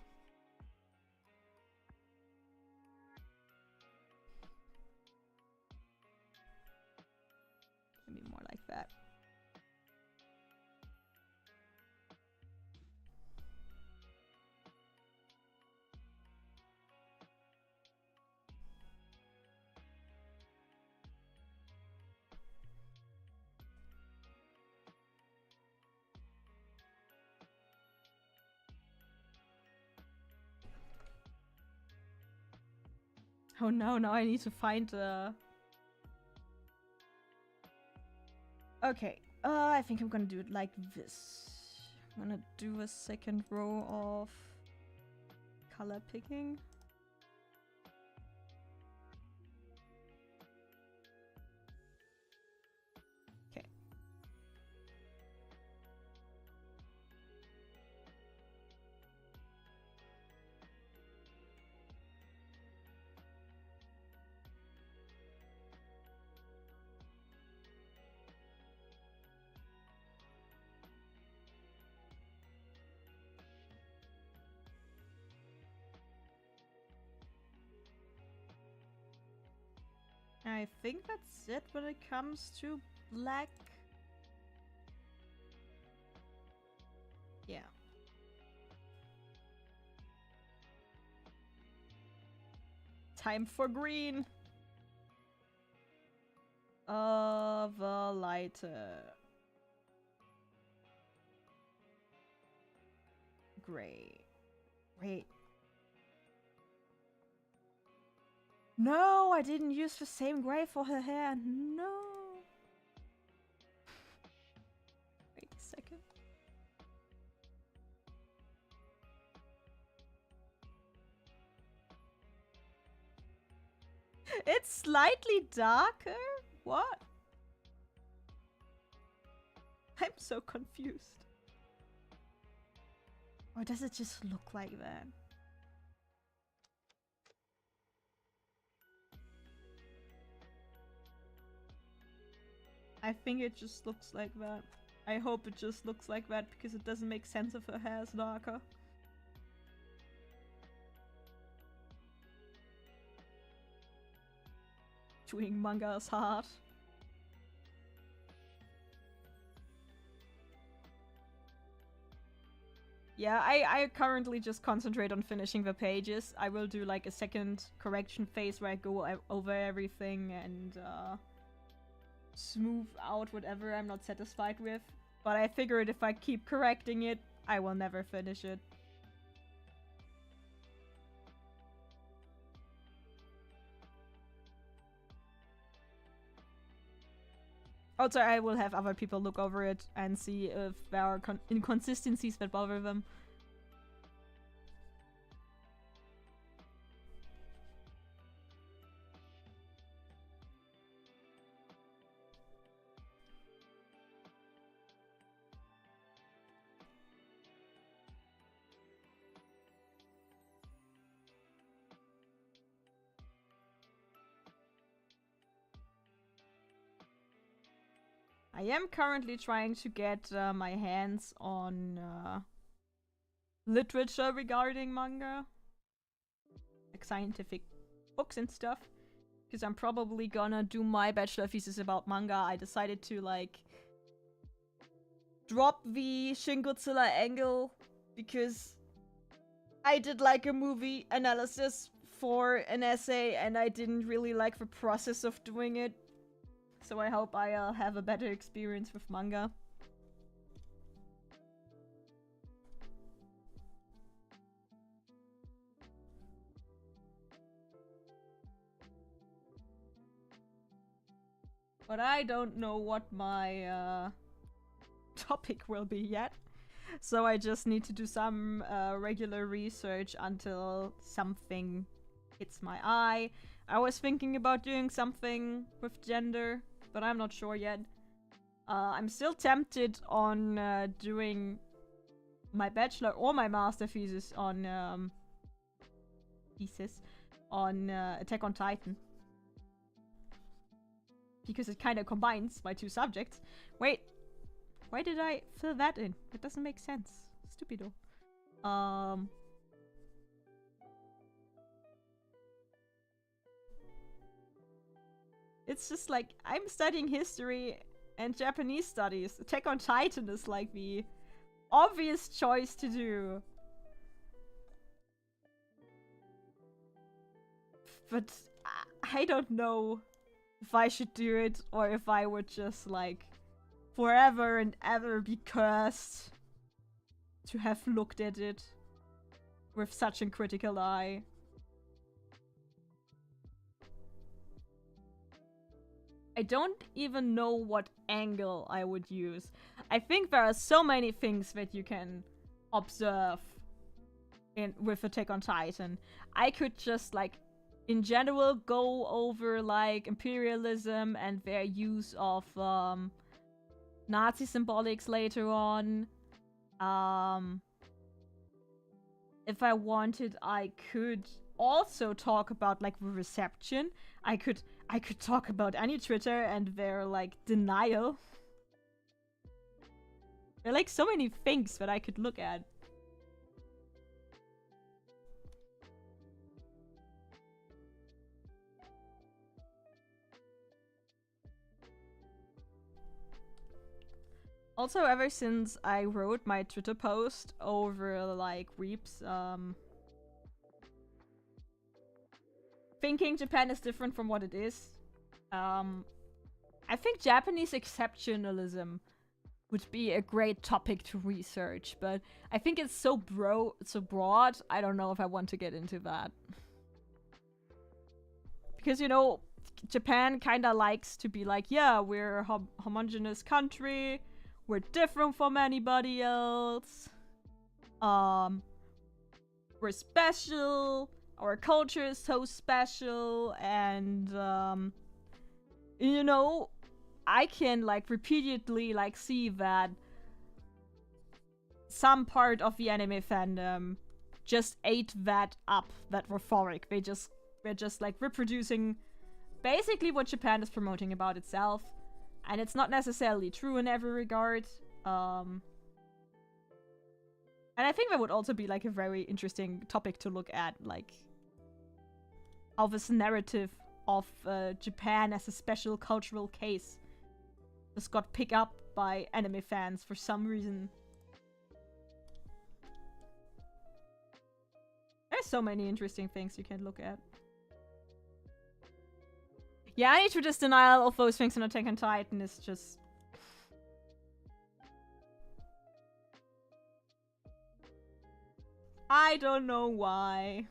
[SPEAKER 1] Maybe more like that. Oh no, now I need to find Okay, I think I'm gonna do it like this. I'm gonna do a second row of color picking. Okay. I think that's it when it comes to black. Yeah. Time for green. The lighter. Gray. Wait. No, I didn't use the same gray for her hair. No. Wait a second. It's slightly darker? What? I'm so confused. Or does it just look like that? I think it just looks like that. I hope it just looks like that because it doesn't make sense if her hair is darker. Doing manga is hard. Yeah, I currently just concentrate on finishing the pages. I will do like a second correction phase where I go over everything and smooth out whatever I'm not satisfied with. But I figured if I keep correcting it, I will never finish it. Also, I will have other people look over it and see if there are inconsistencies that bother them. I am currently trying to get my hands on literature regarding manga. Like scientific books and stuff. Because I'm probably gonna do my bachelor thesis about manga. I decided to like drop the Shin Godzilla angle because I did like a movie analysis for an essay and I didn't really like the process of doing it. So I hope I'll have a better experience with manga. But I don't know what my topic will be yet. So I just need to do some regular research until something hits my eye. I was thinking about doing something with gender, but I'm not sure yet. I'm still tempted on doing my bachelor or my master thesis on Attack on Titan. Because it kind of combines my two subjects. Wait, Why did I fill that in? It doesn't make sense. Stupido. It's just like, I'm studying history and Japanese studies. Attack on Titan is like the obvious choice to do. But I don't know if I should do it or if I would just like forever and ever be cursed to have looked at it with such a critical eye. I don't even know what angle I would use. I think there are so many things that you can observe with Attack on Titan. I could just like in general go over like imperialism and their use of Nazi symbolics later on. If I wanted, I could also talk about like the reception. I could talk about any Twitter and their like denial. There are like so many things that I could look at. Also, ever since I wrote my Twitter post over like Weeps, thinking Japan is different from what it is. I think Japanese exceptionalism would be a great topic to research, but I think it's so broad, I don't know if I want to get into that. Because, you know, Japan kinda likes to be like, yeah, we're a homogenous country, we're different from anybody else, we're special, our culture is so special, and, you know, I can, like, repeatedly, like, see that some part of the anime fandom just ate that up, that rhetoric. They're just, like, reproducing basically what Japan is promoting about itself. And it's not necessarily true in every regard. And I think that would also be, like, a very interesting topic to look at, like, how this narrative of Japan as a special cultural case just got picked up by anime fans for some reason. There's so many interesting things you can look at. Yeah, I need to just denial of those things in Attack on Titan is just... I don't know why.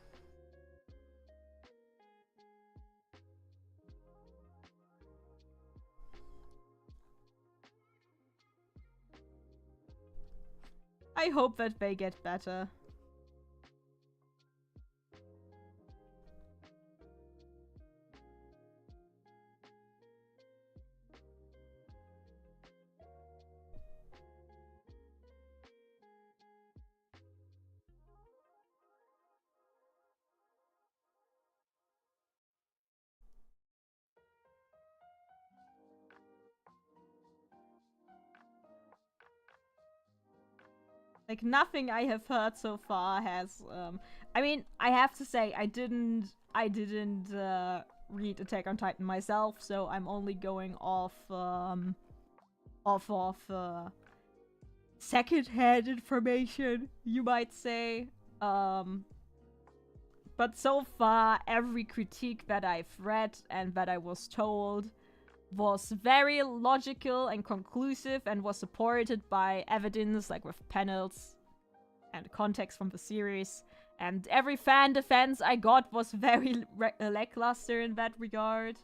[SPEAKER 1] I hope that they get better. Like, nothing I have heard so far has, I mean, I have to say, I didn't read Attack on Titan myself, so I'm only going off second-hand information, you might say. But so far, every critique that I've read and that I was told was very logical and conclusive and was supported by evidence, like with panels and context from the series. And every fan defense I got was very lackluster in that regard.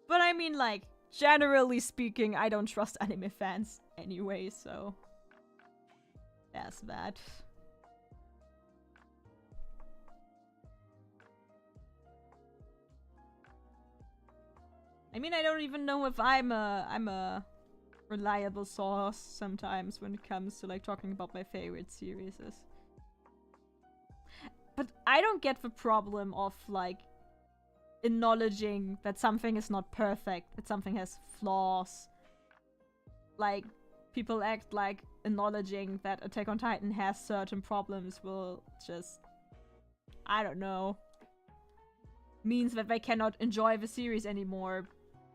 [SPEAKER 1] But I mean, like, generally speaking, I don't trust anime fans anyway, so... There's that. I mean, I don't even know if I'm a reliable source sometimes when it comes to, like, talking about my favorite series. But I don't get the problem of, like, acknowledging that something is not perfect, that something has flaws. Like, people act like acknowledging that Attack on Titan has certain problems will just, I don't know, means that they cannot enjoy the series anymore.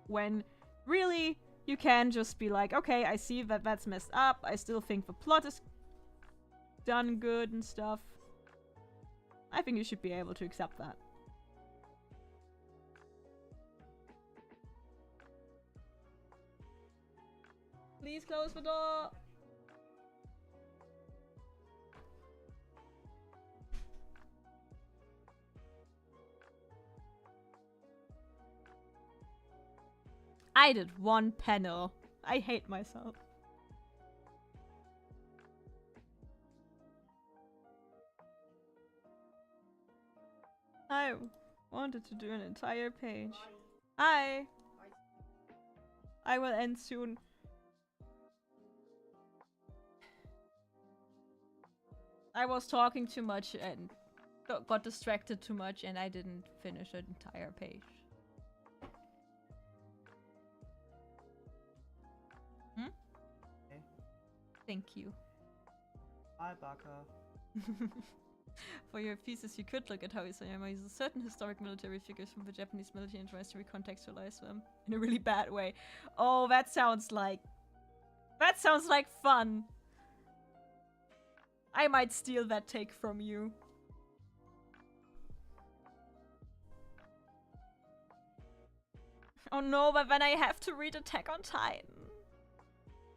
[SPEAKER 1] When really, you can just be like, okay, I see that that's messed up. I still think the plot is done good and stuff. I think you should be able to accept that. Please close the door! I did one panel. I hate myself. I wanted to do an entire page. I will end soon. I was talking too much and got distracted too much and I didn't finish an entire page. Okay. Thank you.
[SPEAKER 2] Bye, Baka.
[SPEAKER 1] For your thesis, you could look at how Isayama uses certain historic military figures from the Japanese military and tries to recontextualize them in a really bad way. Oh, that sounds like fun. I might steal that take from you. Oh no, but then I have to read Attack on Titan.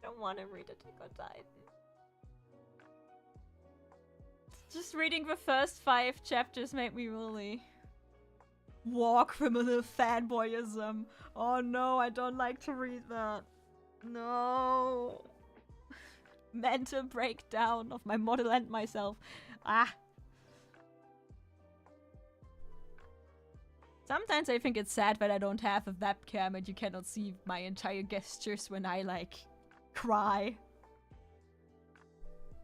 [SPEAKER 1] I don't want to read Attack on Titan. Just reading the first 5 chapters made me really war criminal fanboyism. Oh no, I don't like to read that. No. Mental breakdown of my model and myself. Ah. Sometimes I think it's sad that I don't have a webcam and you cannot see my entire gestures when I, like, cry.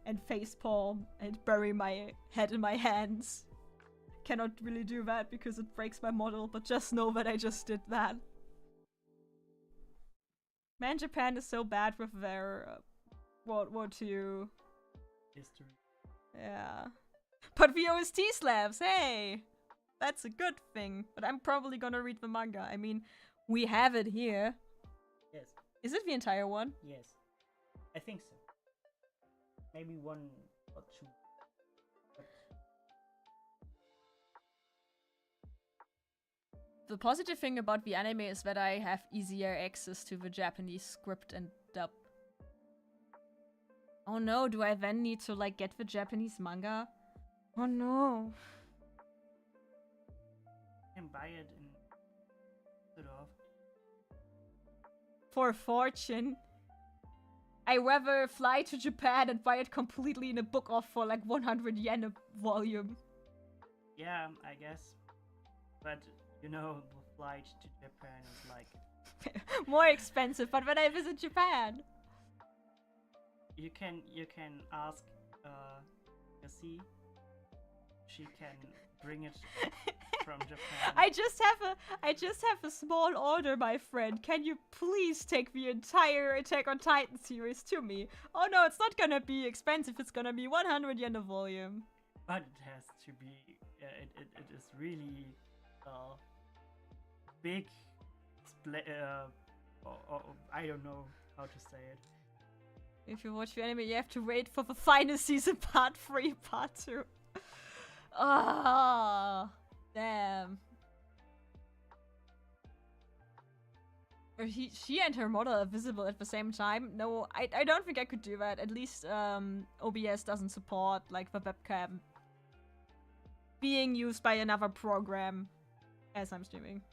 [SPEAKER 1] And facepalm and bury my head in my hands. Cannot really do that because it breaks my model, but just know that I just did that. Man, Japan is so bad with their what to
[SPEAKER 2] history.
[SPEAKER 1] Yeah. But the OST slaps, hey! That's a good thing. But I'm probably gonna read the manga. I mean, we have it here.
[SPEAKER 2] Yes.
[SPEAKER 1] Is it the entire one?
[SPEAKER 2] Yes. I think so. Maybe 1 or 2.
[SPEAKER 1] The positive thing about the anime is that I have easier access to the Japanese script and dub. Oh no, do I then need to, like, get the Japanese manga? Oh no.
[SPEAKER 2] You can buy it in sort of.
[SPEAKER 1] For a fortune. I rather fly to Japan and buy it completely in a book off for like 100 yen a volume.
[SPEAKER 2] Yeah, I guess. But, you know, the flight to Japan is like...
[SPEAKER 1] more expensive, but when I visit Japan...
[SPEAKER 2] You can ask Yassi. She can bring it from Japan.
[SPEAKER 1] I just have a small order, my friend. Can you please take the entire Attack on Titan series to me? Oh no, it's not gonna be expensive. It's gonna be 100 yen a volume.
[SPEAKER 2] But it has to be. It is really big. I don't know how to say it.
[SPEAKER 1] If you watch the anime, you have to wait for the final season, part 3, part 2. Ah, damn. Or she and her model are visible at the same time. No, I don't think I could do that. At least OBS doesn't support like the webcam being used by another program as I'm streaming.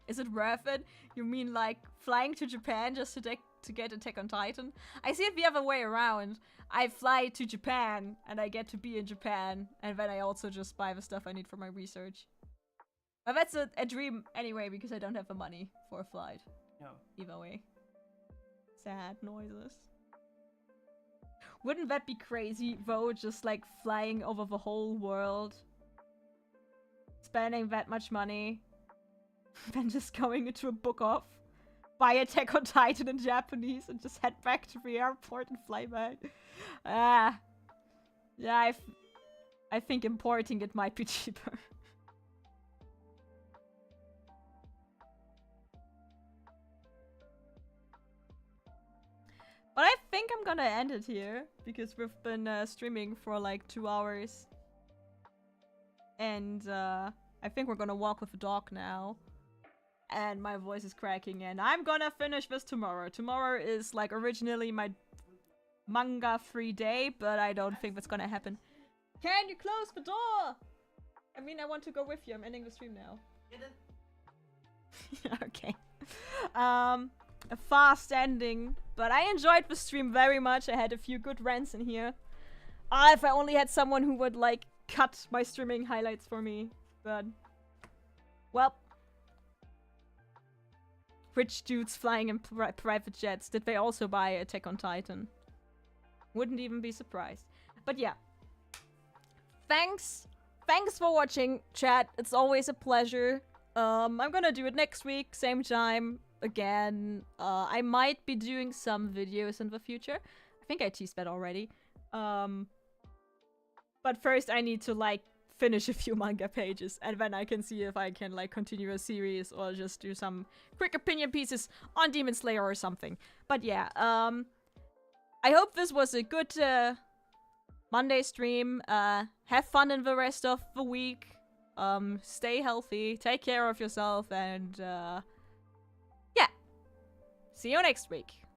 [SPEAKER 1] Is it worth it? You mean like flying to Japan just to get Attack on Titan? I see it the other way around. I fly to Japan and I get to be in Japan, and then I also just buy the stuff I need for my research. But that's a dream anyway, because I don't have the money for a flight.
[SPEAKER 2] No.
[SPEAKER 1] Either way. Sad noises. Wouldn't that be crazy though, just like flying over the whole world? spending that much money than just going into a book off, buy Attack on Titan in Japanese, and just head back to the airport and fly back. Yeah, I think importing it might be cheaper. But I think I'm gonna end it here, because we've been streaming for like 2 hours. And I think we're gonna walk with the dog now. And my voice is cracking, and I'm gonna finish this tomorrow. Tomorrow is like originally my manga free day, but I don't think that's gonna happen. Can you close the door? I mean, I want to go with you. I'm ending the stream now. Okay. A fast ending, but I enjoyed the stream very much. I had a few good rants in here. If I only had someone who would like cut my streaming highlights for me, but well, rich dudes flying in private jets. Did they also buy Attack on Titan? Wouldn't even be surprised. But yeah, thanks for watching, chat. It's always a pleasure. I'm gonna do it next week, same time. Again, I might be doing some videos in the future. I think I teased that already. But first I need to, like, finish a few manga pages, and then I can see if I can, like, continue a series or just do some quick opinion pieces on Demon Slayer or something. But yeah, I hope this was a good, Monday stream. Have fun in the rest of the week. Stay healthy, take care of yourself, and, yeah. See you next week.